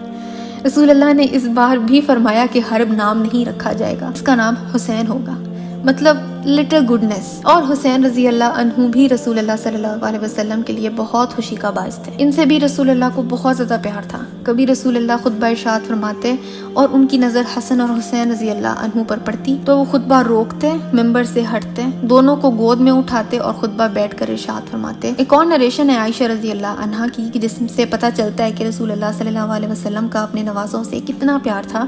رسول اللہ نے اس بار بھی فرمایا کہ حرب نام نہیں رکھا جائے گا، اس کا نام حسین ہوگا، مطلب لٹل گڈنس۔ اور حسین رضی اللہ عنہ بھی رسول اللہ صلی اللہ علیہ وسلم کے لیے بہت خوشی کا باعث تھے۔ ان سے بھی رسول اللہ کو بہت زیادہ پیار تھا۔ کبھی رسول اللہ خطبہ ارشاد فرماتے اور ان کی نظر حسن اور حسین رضی اللہ عنہ پر پڑتی تو وہ خطبہ روکتے، ممبر سے ہٹتے، دونوں کو گود میں اٹھاتے اور خطبہ بیٹھ کر ارشاد فرماتے۔ ایک اور نریشن ہے عائشہ رضی اللہ عنہا کی کہ جس سے پتہ چلتا ہے کہ رسول اللہ صلی اللہ علیہ وسلم کا اپنے نوازوں سے کتنا پیار تھا۔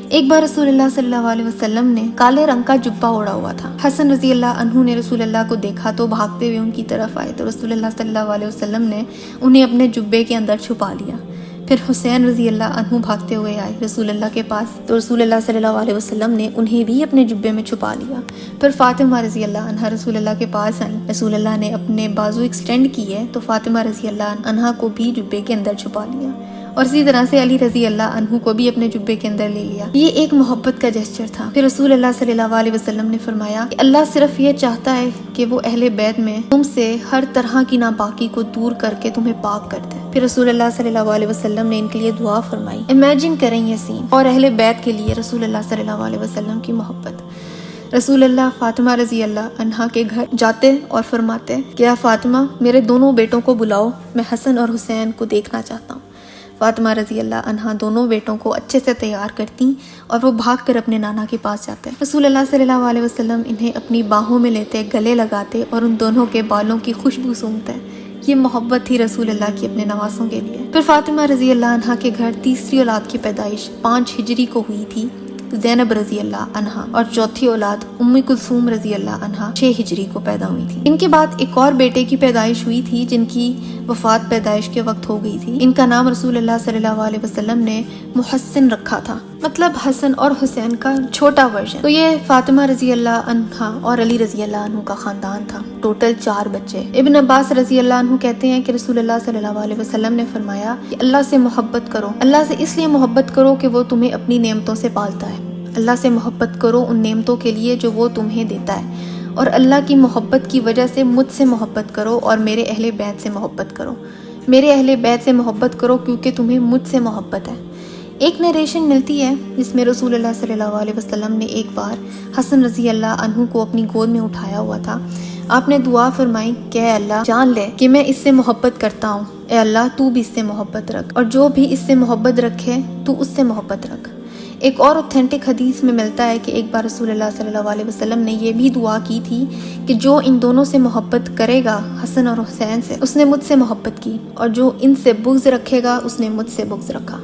ایک بار رسول اللہ صلی اللہ علیہ وسلم نے کالے رنگ کا جبہ اوڑا ہوا تھا۔ حسن رضی اللہ عنہ نے رسول اللہ کو دیکھا تو بھاگتے ہوئے ان کی طرف آئے تو رسول اللہ صلی اللہ علیہ وسلم نے انہیں اپنے جبے کے اندر چھپا لیا۔ پھر حسین رضی اللہ عنہ بھاگتے ہوئے آئے رسول اللہ کے پاس تو رسول اللہ صلی اللہ علیہ وسلم نے انہیں بھی اپنے جبے میں چھپا لیا۔ پھر فاطمہ رضی اللہ عنہا رسول اللہ کے پاس آئیں، رسول اللہ نے اپنے بازو ایکسٹینڈ کیے تو فاطمہ رضی اللہ عنہا کو بھی جبے کے اندر چھپا لیا، اور اسی طرح سے علی رضی اللہ عنہ کو بھی اپنے جبے کے اندر لے لیا۔ یہ ایک محبت کا جسچر تھا۔ پھر رسول اللہ صلی اللہ علیہ وسلم نے فرمایا کہ اللہ صرف یہ چاہتا ہے کہ وہ اہل بیت میں تم سے ہر طرح کی ناپاکی کو دور کر کے تمہیں پاک کر دے۔ پھر رسول اللہ صلی اللہ علیہ وسلم نے ان کے لیے دعا فرمائی۔ امیجن کریں یہ سین، اور اہل بیت کے لیے رسول اللہ صلی اللہ علیہ وسلم کی محبت۔ رسول اللہ فاطمہ رضی اللہ عنہا کے گھر جاتے اور فرماتے کہ یا فاطمہ میرے دونوں بیٹوں کو بلاؤ، میں حسن اور حسین کو دیکھنا چاہتا ہوں۔ فاطمہ رضی اللہ عنہا دونوں بیٹوں کو اچھے سے تیار کرتی اور وہ بھاگ کر اپنے نانا کے پاس جاتے۔ رسول اللہ صلی اللہ علیہ وسلم انہیں اپنی باہوں میں لیتے، گلے لگاتے اور ان دونوں کے بالوں کی خوشبو سونگھتے۔ یہ محبت تھی رسول اللہ کی اپنے نوازوں کے لیے۔ پھر فاطمہ رضی اللہ عنہا کے گھر تیسری اولاد کی پیدائش 5 ہجری کو ہوئی تھی، زینب رضی اللہ عنہا، اور چوتھی اولاد ام کلثوم رضی اللہ عنہا 6 ہجری کو پیدا ہوئی تھی۔ ان کے بعد ایک اور بیٹے کی پیدائش ہوئی تھی جن کی وفات پیدائش کے وقت ہو گئی تھی۔ ان کا نام رسول اللہ صلی اللہ علیہ وسلم نے محسن رکھا تھا، مطلب حسن اور حسین کا چھوٹا ورژن۔ تو یہ فاطمہ رضی اللہ عنہا اور علی رضی اللہ عنہ کا خاندان تھا، ٹوٹل 4 بچے۔ ابن عباس رضی اللہ عنہ کہتے ہیں کہ رسول اللہ صلی اللہ علیہ وسلم نے فرمایا کہ اللہ سے محبت کرو، اللہ سے اس لیے محبت کرو کہ وہ تمہیں اپنی نعمتوں سے پالتا ہے۔ اللہ سے محبت کرو ان نعمتوں کے لیے جو وہ تمہیں دیتا ہے، اور اللہ کی محبت کی وجہ سے مجھ سے محبت کرو اور میرے اہل بیت سے محبت کرو۔ میرے اہل بیت سے محبت کرو کیونکہ تمہیں مجھ سے محبت ہے۔ ایک نریشن ملتی ہے جس میں رسول اللہ صلی اللہ علیہ وسلم نے ایک بار حسن رضی اللہ عنہ کو اپنی گود میں اٹھایا ہوا تھا۔ آپ نے دعا فرمائی کہ اے اللہ جان لے کہ میں اس سے محبت کرتا ہوں، اے اللہ تو بھی اس سے محبت رکھ، اور جو بھی اس سے محبت رکھے تو اس سے محبت رکھ۔ ایک اور اوتھینٹک حدیث میں ملتا ہے کہ ایک بار رسول اللہ صلی اللہ علیہ وسلم نے یہ بھی دعا کی تھی کہ جو ان دونوں سے محبت کرے گا، حسن اور حسین سے، اس نے مجھ سے محبت کی، اور جو ان سے بغض رکھے گا اس نے مجھ سے بغض رکھا۔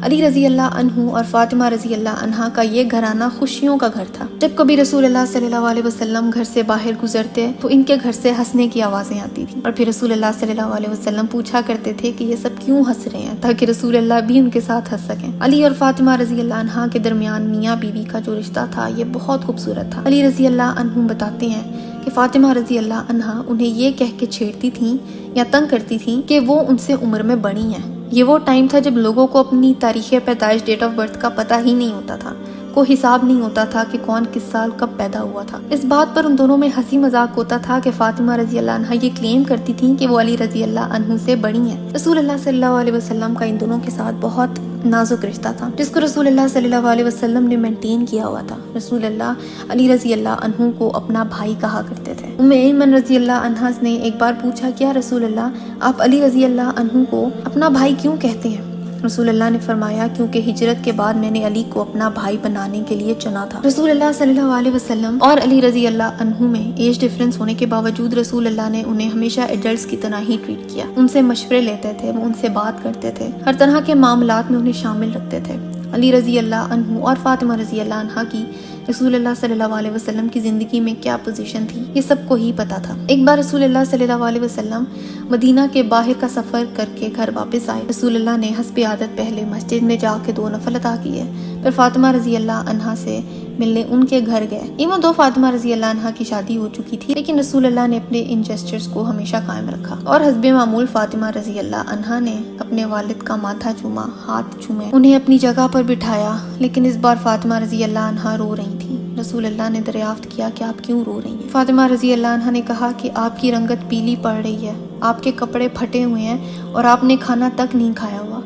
علی رضی اللہ عنہ اور فاطمہ رضی اللہ عنہا کا یہ گھرانہ خوشیوں کا گھر تھا۔ جب کبھی رسول اللہ صلی اللہ علیہ وسلم گھر سے باہر گزرتے تو ان کے گھر سے ہنسنے کی آوازیں آتی تھیں، اور پھر رسول اللہ صلی اللہ علیہ وسلم پوچھا کرتے تھے کہ یہ سب کیوں ہنس رہے ہیں، تاکہ رسول اللہ بھی ان کے ساتھ ہنس سکیں۔ علی اور فاطمہ رضی اللہ عنہا کے درمیان میاں بیوی کا جو رشتہ تھا یہ بہت خوبصورت تھا۔ علی رضی اللہ عنہ بتاتے ہیں کہ فاطمہ رضی اللہ عنہا انہیں یہ کہہ کے چھیڑتی تھیں یا تنگ کرتی تھیں کہ وہ ان سے عمر میں بڑی ہیں۔ یہ وہ ٹائم تھا جب لوگوں کو اپنی تاریخ پیدائش، ڈیٹ آف برتھ کا پتہ ہی نہیں ہوتا تھا، کوئی حساب نہیں ہوتا تھا کہ کون کس سال کب پیدا ہوا تھا۔ اس بات پر ان دونوں میں ہنسی مذاق ہوتا تھا کہ فاطمہ رضی اللہ عنہا یہ کلیم کرتی تھیں کہ وہ علی رضی اللہ عنہ سے بڑی ہیں۔ رسول اللہ صلی اللہ علیہ وسلم کا ان دونوں کے ساتھ بہت نازک رشتہ تھا، جس کو رسول اللہ صلی اللہ علیہ وسلم نے مینٹین کیا ہوا تھا۔ رسول اللہ علی رضی اللہ عنہ کو اپنا بھائی کہا کرتے تھے۔ ایمن رضی اللہ عنہا نے ایک بار پوچھا، کیا رسول اللہ آپ علی رضی اللہ عنہ کو اپنا بھائی کیوں کہتے ہیں؟ رسول اللہ نے فرمایا، کیونکہ ہجرت کے بعد میں نے علی کو اپنا بھائی بنانے کے لیے چنا تھا۔ رسول اللہ صلی اللہ علیہ وسلم اور علی رضی اللہ عنہ میں ایج ڈفرنس ہونے کے باوجود رسول اللہ نے انہیں ہمیشہ ایڈلٹس کی طرح ہی ٹریٹ کیا۔ ان سے مشورے لیتے تھے، وہ ان سے بات کرتے تھے، ہر طرح کے معاملات میں انہیں شامل رکھتے تھے۔ علی رضی اللہ عنہ اور فاطمہ رضی اللہ عنہا کی رسول اللہ صلی اللہ علیہ وسلم کی زندگی میں کیا پوزیشن تھی یہ سب کو ہی پتا تھا۔ ایک بار رسول اللہ صلی اللہ علیہ وسلم مدینہ کے باہر کا سفر کر کے گھر واپس آئے۔ رسول اللہ نے حسب عادت پہلے مسجد میں جا کے 2 نفل ادا کیے، پھر فاطمہ رضی اللہ عنہا سے ملنے ان کے گھر گئے۔ ایون دو فاطمہ رضی اللہ عنہا کی شادی ہو چکی تھی، لیکن رسول اللہ نے اپنے ان جسچرز کو ہمیشہ قائم رکھا، اور حسب معمول فاطمہ رضی اللہ عنہا نے اپنے والد کا ماتھا چوما، ہاتھ چومے، انہیں اپنی جگہ پر بٹھایا۔ لیکن اس بار فاطمہ رضی اللہ عنہا رو رہی تھی۔ رسول اللہ نے دریافت کیا کہ آپ کیوں رو رہی ہیں؟ فاطمہ رضی اللہ عنہا نے کہا کہ آپ کی رنگت پیلی پڑ رہی ہے، آپ کے کپڑے پھٹے ہوئے ہیں، اور آپ نے کھانا تک نہیں کھایا ہوا۔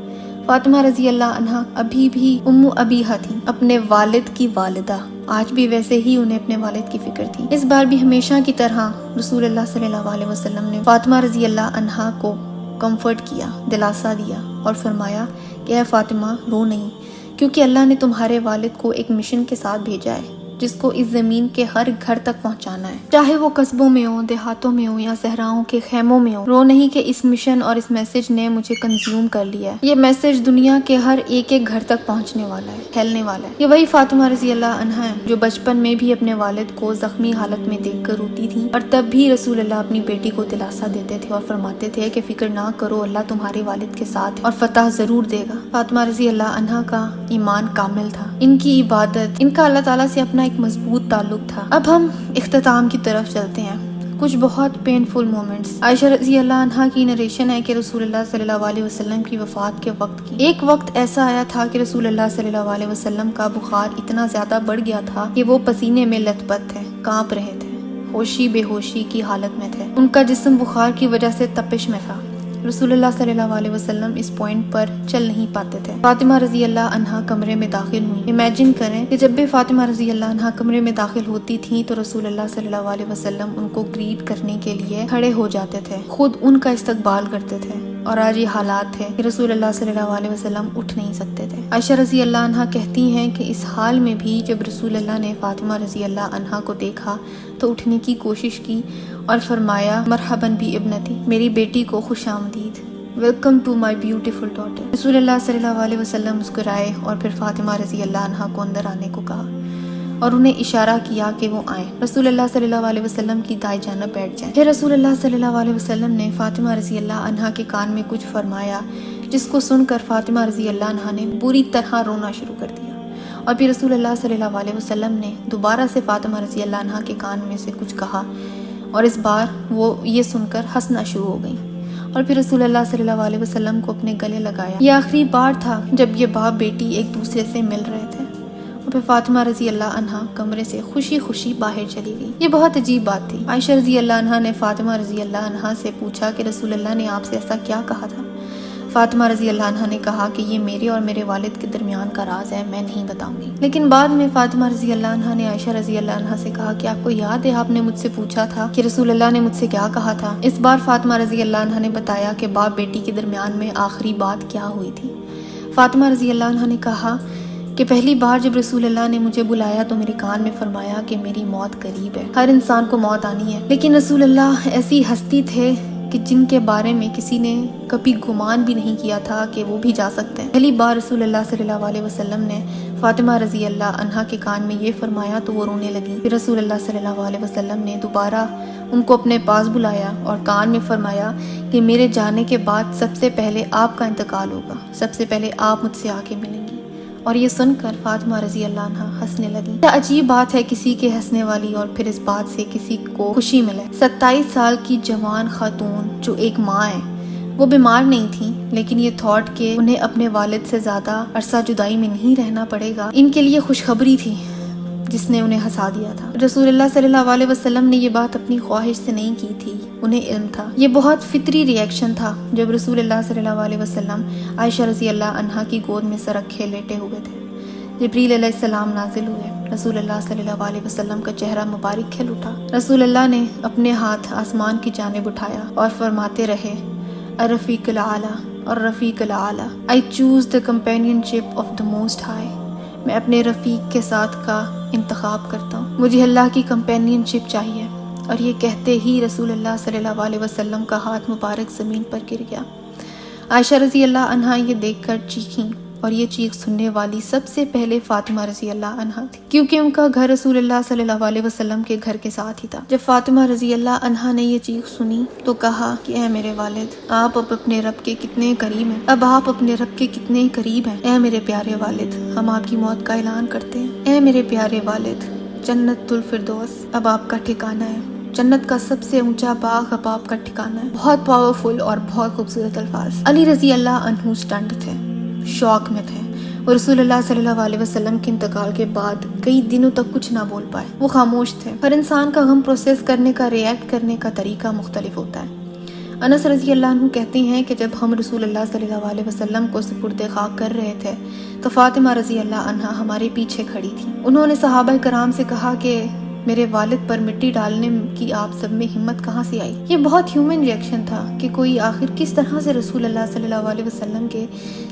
فاطمہ رضی اللہ عنہا ابھی بھی ام ابیہا تھی، اپنے والد کی والدہ، آج بھی ویسے ہی انہیں اپنے والد کی فکر تھی۔ اس بار بھی ہمیشہ کی طرح رسول اللہ صلی اللہ علیہ وسلم نے فاطمہ رضی اللہ عنہا کو کمفرٹ کیا، دلاسا دیا، اور فرمایا کہ اے فاطمہ رو نہیں، کیونکہ اللہ نے تمہارے والد کو ایک مشن کے ساتھ بھیجا ہے جس کو اس زمین کے ہر گھر تک پہنچانا ہے، چاہے وہ قصبوں میں ہوں، دیہاتوں میں ہوں، یا صحراؤں کے خیموں میں ہوں۔ رو نہیں کہ اس مشن اور اس میسج نے مجھے کنزیوم کر لیا ہے۔ یہ میسج دنیا کے ہر ایک گھر تک پہنچنے والا ہے، پھیلنے والا ہے۔ یہ وہی فاطمہ رضی اللہ عنہا ہے جو بچپن میں بھی اپنے والد کو زخمی حالت میں دیکھ کر روتی تھی، اور تب بھی رسول اللہ اپنی بیٹی کو دلاسا دیتے تھے اور فرماتے تھے کہ فکر نہ کرو، اللہ تمہارے والد کے ساتھ اور فتح ضرور دے گا۔ فاطمہ رضی اللہ عنہا کا ایمان کامل تھا، ان کی عبادت، ان کا اللہ تعالیٰ سے اپنا ایک مضبوط تعلق تھا۔ اب ہم اختتام کی طرف چلتے ہیں۔ کچھ بہت پینفل مومنٹس۔ عائشہ رضی اللہ عنہا کی نریشن ہے کہ رسول اللہ صلی اللہ علیہ وسلم کی وفات کے وقت کی ایک وقت ایسا آیا تھا کہ رسول اللہ صلی اللہ علیہ وسلم کا بخار اتنا زیادہ بڑھ گیا تھا کہ وہ پسینے میں لت پت تھے، کانپ رہے تھے، ہوشی بے ہوشی کی حالت میں تھے، ان کا جسم بخار کی وجہ سے تپش میں تھا۔ رسول اللہ صلی اللہ علیہ وسلم اس پوائنٹ پر چل نہیں پاتے تھے۔ فاطمہ رضی اللہ عنہا کمرے میں داخل ہوئی۔ امیجن کریں کہ جب بھی فاطمہ رضی اللہ عنہا کمرے میں داخل ہوتی تھیں تو رسول اللہ صلی اللہ علیہ وسلم ان کو گریٹ کرنے کے لیے کھڑے ہو جاتے تھے، خود ان کا استقبال کرتے تھے، اور آج یہ حالات تھے کہ رسول اللہ صلی اللہ علیہ وسلم اٹھ نہیں سکتے تھے۔ عائشہ رضی اللہ عنہا کہتی ہیں کہ اس حال میں بھی جب رسول اللہ نے فاطمہ رضی اللہ عنہا کو دیکھا تو اٹھنے کی کوشش کی اور فرمایا، مرحباً بی ابنتی، میری بیٹی کو خوش آمدید، welcome to my beautiful daughter. رسول اللہ صلی اللہ علیہ وسلم مسکرائے اور پھر فاطمہ رضی اللہ عنہا کو اندر آنے کو کہا اور انہیں اشارہ کیا کہ وہ آئیں۔ رسول اللہ صلی اللہ علیہ وسلم کی دائیں جانب بیٹھ جائیں۔ پھر رسول اللہ صلی اللہ علیہ وسلم نے فاطمہ رضی اللہ عنہا کے کان میں کچھ فرمایا، جس کو سن کر فاطمہ رضی اللہ عنہا نے بری طرح رونا شروع کر دیا، اور پھر رسول اللہ صلی اللہ علیہ وسلم نے دوبارہ سے فاطمہ رضی اللہ عنہا کے کان میں سے کچھ کہا، اور اس بار وہ یہ سن کر ہنسنا شروع ہو گئیں، اور پھر رسول اللہ صلی اللہ علیہ وسلم کو اپنے گلے لگایا۔ یہ آخری بار تھا جب یہ باپ بیٹی ایک دوسرے سے مل رہے تھے، اور پھر فاطمہ رضی اللہ عنہا کمرے سے خوشی خوشی باہر چلی گئی۔ یہ بہت عجیب بات تھی۔ عائشہ رضی اللہ عنہا نے فاطمہ رضی اللہ عنہا سے پوچھا کہ رسول اللہ نے آپ سے ایسا کیا کہا تھا؟ فاطمہ رضی اللہ عنہا نے کہا کہ یہ میرے اور میرے والد کے درمیان کا راز ہے، میں نہیں بتاؤں گی۔ لیکن بعد میں فاطمہ رضی اللہ عنہا نے عائشہ رضی اللہ عنہا سے کہا کہ آپ کو یاد ہے آپ نے مجھ سے پوچھا تھا کہ رسول اللہ نے مجھ سے کیا کہا تھا؟ اس بار فاطمہ رضی اللہ عنہا نے بتایا کہ باپ بیٹی کے درمیان میں آخری بات کیا ہوئی تھی۔ فاطمہ رضی اللہ عنہا نے کہا کہ پہلی بار جب رسول اللہ نے مجھے بلایا تو میرے کان میں فرمایا کہ میری موت قریب ہے، ہر انسان کو موت آنی ہے، لیکن رسول اللہ ایسی ہستی تھے کہ جن کے بارے میں کسی نے کبھی گمان بھی نہیں کیا تھا کہ وہ بھی جا سکتے ہیں۔ پہلی بار رسول اللہ صلی اللہ علیہ وسلم نے فاطمہ رضی اللہ عنہا کے کان میں یہ فرمایا تو وہ رونے لگی۔ پھر رسول اللہ صلی اللہ علیہ وسلم نے دوبارہ ان کو اپنے پاس بلایا اور کان میں فرمایا کہ میرے جانے کے بعد سب سے پہلے آپ کا انتقال ہوگا، سب سے پہلے آپ مجھ سے آ کے ملیں گی۔ اور یہ سن کر فاطمہ رضی اللہ عنہا ہنسنے لگی۔ کیا عجیب بات ہے کسی کے ہنسنے والی اور پھر اس بات سے کسی کو خوشی ملے۔ 27 سال کی جوان خاتون جو ایک ماں ہے، وہ بیمار نہیں تھی، لیکن یہ تھاٹ کہ انہیں اپنے والد سے زیادہ عرصہ جدائی میں نہیں رہنا پڑے گا ان کے لیے خوشخبری تھی جس نے انہیں ہنسا دیا تھا۔ رسول اللہ صلی اللہ علیہ وسلم نے یہ بات اپنی خواہش سے نہیں کی تھی، انہیں علم تھا۔ یہ بہت فطری ری ایکشن تھا جب رسول اللہ صلی اللہ علیہ وسلم عائشہ رضی اللہ عنہا کی گود میں سر رکھے لیٹے ہوئے تھے۔ جبریل علیہ السلام نازل ہوئے، رسول اللہ صلی اللہ علیہ وسلم کا چہرہ مبارک کھل اٹھا۔ رسول اللہ نے اپنے ہاتھ آسمان کی جانب اٹھایا اور فرماتے رہے، الرفیق الاعلی اور رفیق الاعلی، I choose the companionship of the most high۔ میں اپنے رفیق کے ساتھ کا انتخاب کرتا ہوں، مجھے اللہ کی کمپینین شپ چاہیے۔ اور یہ کہتے ہی رسول اللہ صلی اللہ علیہ وسلم کا ہاتھ مبارک زمین پر گر گیا۔ عائشہ رضی اللہ عنہا یہ دیکھ کر چیخیں، اور یہ چیخ سننے والی سب سے پہلے فاطمہ رضی اللہ عنہا تھی، کیونکہ ان کا گھر رسول اللہ صلی اللہ علیہ وسلم کے گھر کے ساتھ ہی تھا۔ جب فاطمہ رضی اللہ عنہا نے یہ چیخ سنی تو کہا کہ اے میرے والد، آپ اب اپنے رب کے کتنے قریب ہیں، اب آپ اپنے رب کے کتنے قریب ہیں۔ اے میرے پیارے والد، ہم آپ کی موت کا اعلان کرتے ہیں۔ اے میرے پیارے والد، جنت الفردوس اب آپ کا ٹھکانہ ہے، جنت کا سب سے اونچا باغ اب آپ کا ٹھکانہ ہے۔ بہت پاورفل اور بہت خوبصورت الفاظ۔ علی رضی اللہ عنہ سٹنڈ تھے، شوق میں تھے۔ وہ رسول اللہ صلی اللہ علیہ وسلم کے انتقال کے بعد کئی دنوں تک کچھ نہ بول پائے، وہ خاموش تھے۔ ہر انسان کا غم پروسیس کرنے کا، ریئیکٹ کرنے کا طریقہ مختلف ہوتا ہے۔ انس رضی اللہ عنہ کہتے ہیں کہ جب ہم رسول اللہ صلی اللہ علیہ وسلم کو سپرد خاک کر رہے تھے تو فاطمہ رضی اللہ عنہا ہمارے پیچھے کھڑی تھی۔ انہوں نے صحابہ کرام سے کہا کہ میرے والد پر مٹی ڈالنے کی آپ سب میں ہمت کہاں سے آئی؟ یہ بہت ہیومن ریئیکشن تھا کہ کوئی آخر کس طرح سے رسول اللہ صلی اللہ علیہ وسلم کے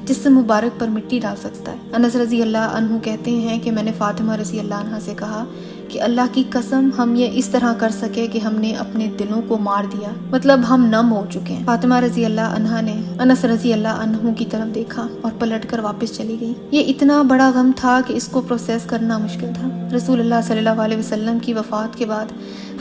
جسم مبارک پر مٹی ڈال سکتا ہے۔ انس رضی اللہ عنہ کہتے ہیں کہ میں نے فاطمہ رضی اللہ عنہا سے کہا کہ اللہ کی قسم ہم یہ اس طرح کر سکے کہ ہم نے اپنے دلوں کو مار دیا، مطلب ہم نم ہو چکے ہیں۔ فاطمہ رضی اللہ عنہا نے انس رضی اللہ عنہ کی طرف دیکھا اور پلٹ کر واپس چلی گئی۔ یہ اتنا بڑا غم تھا کہ اس کو پروسیس کرنا مشکل تھا۔ رسول اللہ صلی اللہ علیہ وسلم کی وفات کے بعد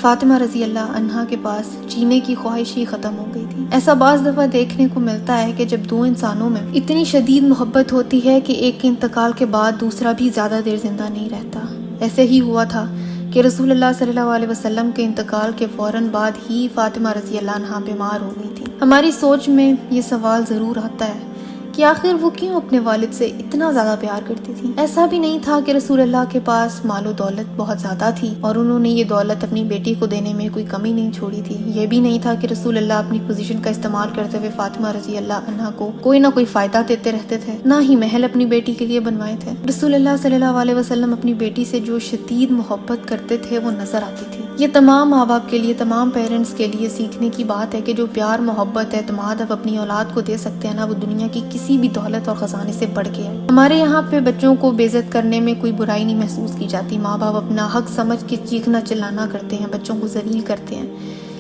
فاطمہ رضی اللہ عنہا کے پاس جینے کی خواہش ہی ختم ہو گئی تھی۔ ایسا بعض دفعہ دیکھنے کو ملتا ہے کہ جب دو انسانوں میں اتنی شدید محبت ہوتی ہے کہ ایک کے انتقال کے بعد دوسرا بھی زیادہ دیر زندہ نہیں رہتا۔ ایسے ہی ہوا تھا کہ رسول اللہ صلی اللہ علیہ وسلم کے انتقال کے فوراً بعد ہی فاطمہ رضی اللہ عنہا بیمار ہو گئی تھی۔ ہماری سوچ میں یہ سوال ضرور آتا ہے کہ آخر وہ کیوں اپنے والد سے اتنا زیادہ پیار کرتی تھی؟ ایسا بھی نہیں تھا کہ رسول اللہ کے پاس مال و دولت بہت زیادہ تھی اور انہوں نے یہ دولت اپنی بیٹی کو دینے میں کوئی کمی نہیں چھوڑی تھی۔ یہ بھی نہیں تھا کہ رسول اللہ اپنی پوزیشن کا استعمال کرتے ہوئے فاطمہ رضی اللہ عنہا کو کوئی نہ کوئی فائدہ دیتے رہتے تھے، نہ ہی محل اپنی بیٹی کے لیے بنوائے تھے۔ رسول اللہ صلی اللہ علیہ وسلم اپنی بیٹی سے جو شدید محبت کرتے تھے وہ نظر آتی تھی۔ یہ تمام ماں باپ کے لیے، تمام پیرنٹس کے لیے سیکھنے کی بات ہے کہ جو پیار، محبت، اعتماد آپ اپنی اولاد کو دے سکتے ہیں نا، وہ دنیا کی کسی بھی دولت اور خزانے سے بڑھ کے ہے۔ ہمارے یہاں پہ بچوں کو بے عزت کرنے میں کوئی برائی نہیں محسوس کی جاتی۔ ماں باپ اپنا حق سمجھ کے چیخنا چلانا کرتے ہیں، بچوں کو ذلیل کرتے ہیں،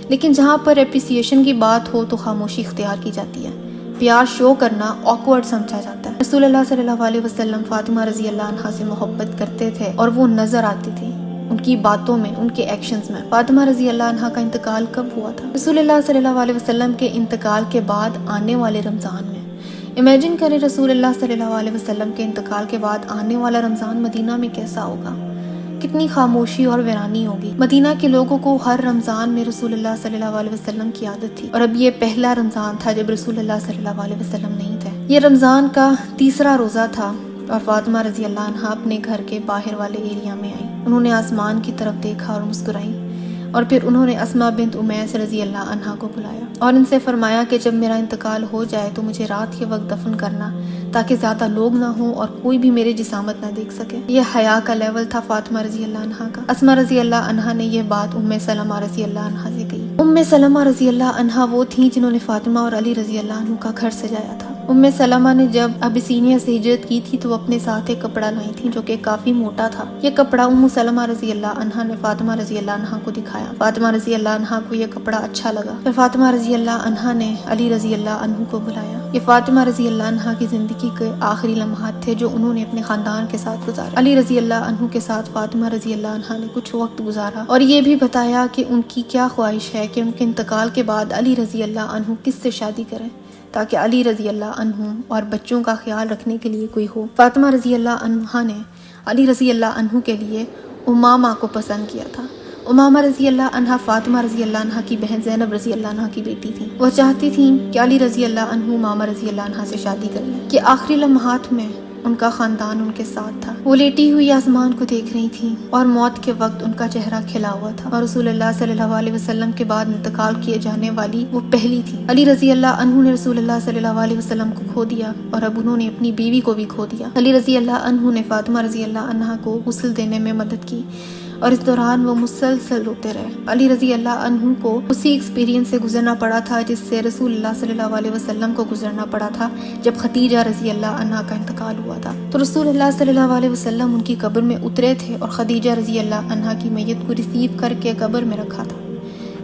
لیکن جہاں پر اپریسیشن کی بات ہو تو خاموشی اختیار کی جاتی ہے۔ پیار شو کرنا آکورڈ سمجھا جاتا ہے۔ رسول اللہ صلی اللہ علیہ وسلم فاطمہ رضی اللہ عنہا سے محبت کرتے تھے اور وہ نظر آتی تھی ان کی باتوں میں، ان کے ایکشنز میں۔ فاطمہ رضی اللہ عنہا کا انتقال کب ہوا تھا؟ رسول اللہ صلی اللہ علیہ وسلم کے انتقال کے بعد آنے والے رمضان میں۔ امیجن کریں رسول اللہ صلی اللہ علیہ وسلم کے انتقال کے بعد آنے والا رمضان مدینہ میں کیسا ہوگا، کتنی خاموشی اور ویرانی ہوگی۔ مدینہ کے لوگوں کو ہر رمضان میں رسول اللہ صلی اللہ علیہ وسلم کی عادت تھی، اور اب یہ پہلا رمضان تھا جب رسول اللہ صلی اللہ علیہ وسلم نہیں تھے۔ یہ رمضان کا تیسرا روزہ تھا اور فاطمہ رضی اللہ عنہا اپنے گھر کے باہر والے ایریا میں آئی۔ انہوں نے آسمان کی طرف دیکھا اور مسکرائی اور پھر انہوں نے اسما بنت امیس رضی اللہ عنہا کو بلایا اور ان سے فرمایا کہ جب میرا انتقال ہو جائے تو مجھے رات کے وقت دفن کرنا تاکہ زیادہ لوگ نہ ہوں اور کوئی بھی میری جسامت نہ دیکھ سکے۔ یہ حیا کا لیول تھا فاطمہ رضی اللہ عنہا کا۔ اسما رضی اللہ عنہا نے یہ بات ام سلمہ رضی اللہ عنہا سے کہی۔ ام سلمہ رضی اللہ عنہا وہ تھیں جنہوں نے فاطمہ اور علی رضی اللہ عنہ کا گھر سجایا تھا۔ ام سلمہ نے جب ابسینیہ سے ہجرت کی تھی تو وہ اپنے ساتھ ایک کپڑا لائی تھی جو کہ کافی موٹا تھا۔ یہ کپڑا ام سلمہ رضی اللہ عنہا نے فاطمہ رضی اللہ عنہا کو دکھایا۔ فاطمہ رضی اللہ عنہا کو یہ کپڑا اچھا لگا۔ پھر فاطمہ رضی اللہ عنہا نے علی رضی اللہ عنہ کو بلایا۔ یہ فاطمہ رضی اللہ عنہا کی زندگی کے آخری لمحات تھے جو انہوں نے اپنے خاندان کے ساتھ گزارے۔ علی رضی اللہ عنہ کے ساتھ فاطمہ رضی اللہ عنہا نے کچھ وقت گزارا اور یہ بھی بتایا کہ ان کی کیا خواہش ہے کہ ان کے انتقال کے بعد علی رضی اللہ عنہ کس سے شادی کریں تاکہ علی رضی اللہ عنہ اور بچوں کا خیال رکھنے کے لیے کوئی ہو۔ فاطمہ رضی اللہ عنہا نے علی رضی اللہ عنہ کے لیے امامہ کو پسند کیا تھا۔ امامہ رضی اللہ عنہا فاطمہ رضی اللہ عنہا کی بہن زینب رضی اللہ عنہا کی بیٹی تھی۔ وہ چاہتی تھیں کہ علی رضی اللہ عنہ امامہ رضی اللہ عنہا سے شادی کر لیں کہ آخری لمحات میں ان کا خاندان ان کے ساتھ تھا۔ وہ لیٹی ہوئی آسمان کو دیکھ رہی تھیں اور موت کے وقت ان کا چہرہ کھلا ہوا تھا اور رسول اللہ صلی اللہ علیہ وسلم کے بعد انتقال کیے جانے والی وہ پہلی تھی۔ علی رضی اللہ عنہ نے رسول اللہ صلی اللہ علیہ وسلم کو کھو دیا اور اب انہوں نے اپنی بیوی کو بھی کھو دیا۔ علی رضی اللہ عنہ نے فاطمہ رضی اللہ عنہا کو غسل دینے میں مدد کی اور اس دوران وہ مسلسل روتے رہے۔ علی رضی اللہ عنہ کو اسی ایکسپیرینس سے گزرنا پڑا تھا جس سے رسول اللہ صلی اللہ علیہ وسلم کو گزرنا پڑا تھا جب خدیجہ رضی اللہ عنہا کا انتقال ہوا تھا۔ تو رسول اللہ صلی اللہ علیہ وسلم ان کی قبر میں اترے تھے اور خدیجہ رضی اللہ عنہا کی میت کو ریسیو کر کے قبر میں رکھا تھا۔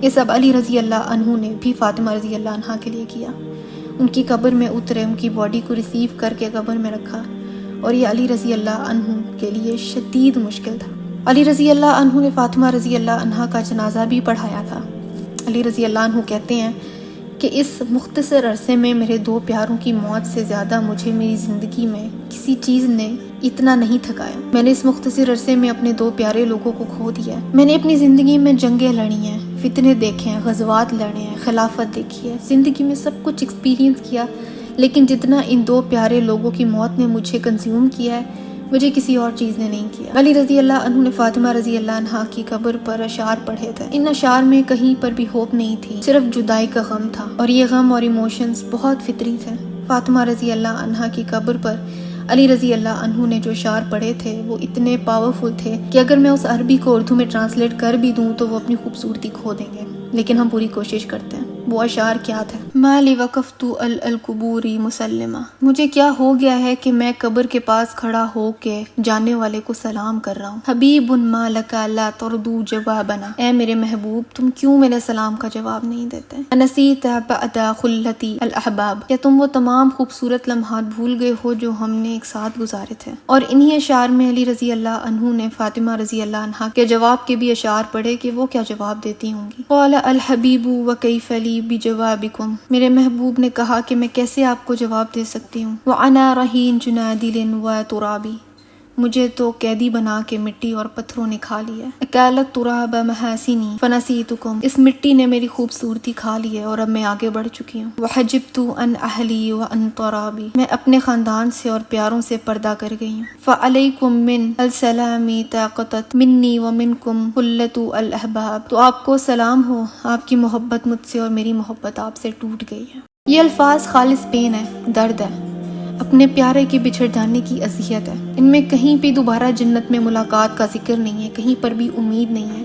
یہ سب علی رضی اللہ عنہ نے بھی فاطمہ رضی اللہ عنہا کے لیے کیا۔ ان کی قبر میں اترے، ان کی باڈی کو ریسیو کر کے قبر میں رکھا اور یہ علی رضی اللہ عنہ کے لیے شدید مشکل تھا۔ علی رضی اللہ عنہ نے فاطمہ رضی اللہ عنہا کا جنازہ بھی پڑھایا تھا۔ علی رضی اللہ عنہ کہتے ہیں کہ اس مختصر عرصے میں میرے دو پیاروں کی موت سے زیادہ مجھے میری زندگی میں کسی چیز نے اتنا نہیں تھکایا۔ میں نے اس مختصر عرصے میں اپنے دو پیارے لوگوں کو کھو دیا ہے۔ میں نے اپنی زندگی میں جنگیں لڑی ہیں، فتنے دیکھے ہیں، غزوات لڑے ہیں، خلافت دیکھی ہے، زندگی میں سب کچھ ایکسپیرینس کیا، لیکن جتنا ان دو پیارے لوگوں کی موت نے مجھے کنزیوم کیا ہے مجھے کسی اور چیز نے نہیں کیا۔ علی رضی اللہ عنہ نے فاطمہ رضی اللہ عنہا کی قبر پر اشعار پڑھے تھے۔ ان اشعار میں کہیں پر بھی ہوپ نہیں تھی، صرف جدائی کا غم تھا اور یہ غم اور ایموشنز بہت فطری تھے۔ فاطمہ رضی اللہ عنہا کی قبر پر علی رضی اللہ عنہ نے جو اشعار پڑھے تھے وہ اتنے پاورفل تھے کہ اگر میں اس عربی کو اردو میں ٹرانسلیٹ کر بھی دوں تو وہ اپنی خوبصورتی کھو دیں گے، لیکن ہم پوری کوشش کرتے ہیں۔ وہ اشعار کیا تھے؟ مالی وقفت القبوری مسلمہ، مجھے کیا ہو گیا ہے کہ میں قبر کے پاس کھڑا ہو کے جانے والے کو سلام کر رہا ہوں۔ حبیب ما لک لا تردو جوابنا، اے میرے محبوب تم کیوں میرے سلام کا جواب نہیں دیتے؟ انسیت بعد خلتی الاحباب، کیا تم وہ تمام خوبصورت لمحات بھول گئے ہو جو ہم نے ایک ساتھ گزارے تھے؟ اور انہی اشعار میں علی رضی اللہ عنہ نے فاطمہ رضی اللہ عنہا کے جواب کے بھی اشعار پڑھے کہ وہ کیا جواب دیتی ہوں گی۔ قال الحبیب وکیف لی بجوابکم، میرے محبوب نے کہا کہ میں کیسے آپ کو جواب دے سکتی ہوں۔ وَأَنَا رَهِينٌ جُنَادِلٍ وَتُرَابِ، مجھے تو قیدی بنا کے مٹی اور پتھروں نے کھا لیا۔ اکالت تراب محاسنی فنسیتکم، اس مٹی نے میری خوبصورتی کھا لی ہے اور اب میں آگے بڑھ چکی ہوں۔ وحجبت عن اہلی وعن ترابی، میں اپنے خاندان سے اور پیاروں سے پردہ کر گئی ہوں۔ فعلیکم من السلام طاقتت منی ومنکم قلت الاحباب، تو آپ کو سلام ہو، آپ کی محبت مجھ سے اور میری محبت آپ سے ٹوٹ گئی ہے۔ یہ الفاظ خالص پین ہے، درد ہے، اپنے پیارے کے بچھڑ جانے کی اذیت ہے۔ ان میں کہیں بھی دوبارہ جنت میں ملاقات کا ذکر نہیں ہے، کہیں پر بھی امید نہیں ہے،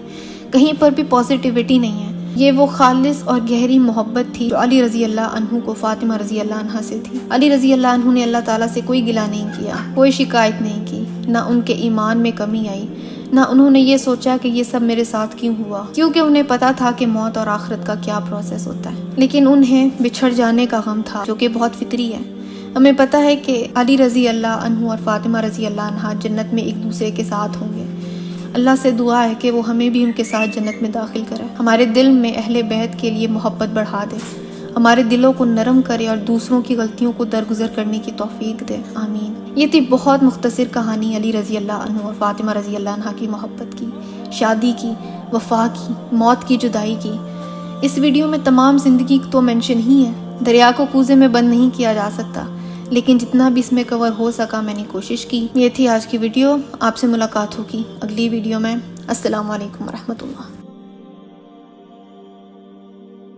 کہیں پر بھی پازیٹیوٹی نہیں ہے۔ یہ وہ خالص اور گہری محبت تھی جو علی رضی اللہ عنہ کو فاطمہ رضی اللہ عنہا سے تھی۔ علی رضی اللہ عنہ نے اللہ تعالیٰ سے کوئی گلہ نہیں کیا، کوئی شکایت نہیں کی، نہ ان کے ایمان میں کمی آئی، نہ انہوں نے یہ سوچا کہ یہ سب میرے ساتھ کیوں ہوا، کیونکہ انہیں پتا تھا کہ موت اور آخرت کا کیا پروسیس ہوتا ہے۔ لیکن انہیں بچھڑ جانے کا غم تھا جو کہ بہت فطری ہے۔ ہمیں پتہ ہے کہ علی رضی اللہ عنہ اور فاطمہ رضی اللہ عنہا جنت میں ایک دوسرے کے ساتھ ہوں گے۔ اللہ سے دعا ہے کہ وہ ہمیں بھی ان کے ساتھ جنت میں داخل کرے، ہمارے دل میں اہل بیت کے لیے محبت بڑھا دے، ہمارے دلوں کو نرم کرے اور دوسروں کی غلطیوں کو درگزر کرنے کی توفیق دے، آمین۔ یہ تھی بہت مختصر کہانی علی رضی اللہ عنہ اور فاطمہ رضی اللہ عنہا کی محبت کی، شادی کی، وفا کی، موت کی، جدائی کی۔ اس ویڈیو میں تمام زندگی تو مینشن ہی ہے، دریا کو کوزے میں بند نہیں کیا جا سکتا، لیکن جتنا بھی اس میں کور ہو سکا میں نے کوشش کی۔ یہ تھی آج کی ویڈیو، آپ سے ملاقات ہوگی اگلی ویڈیو میں۔ السلام علیکم ورحمۃ اللہ۔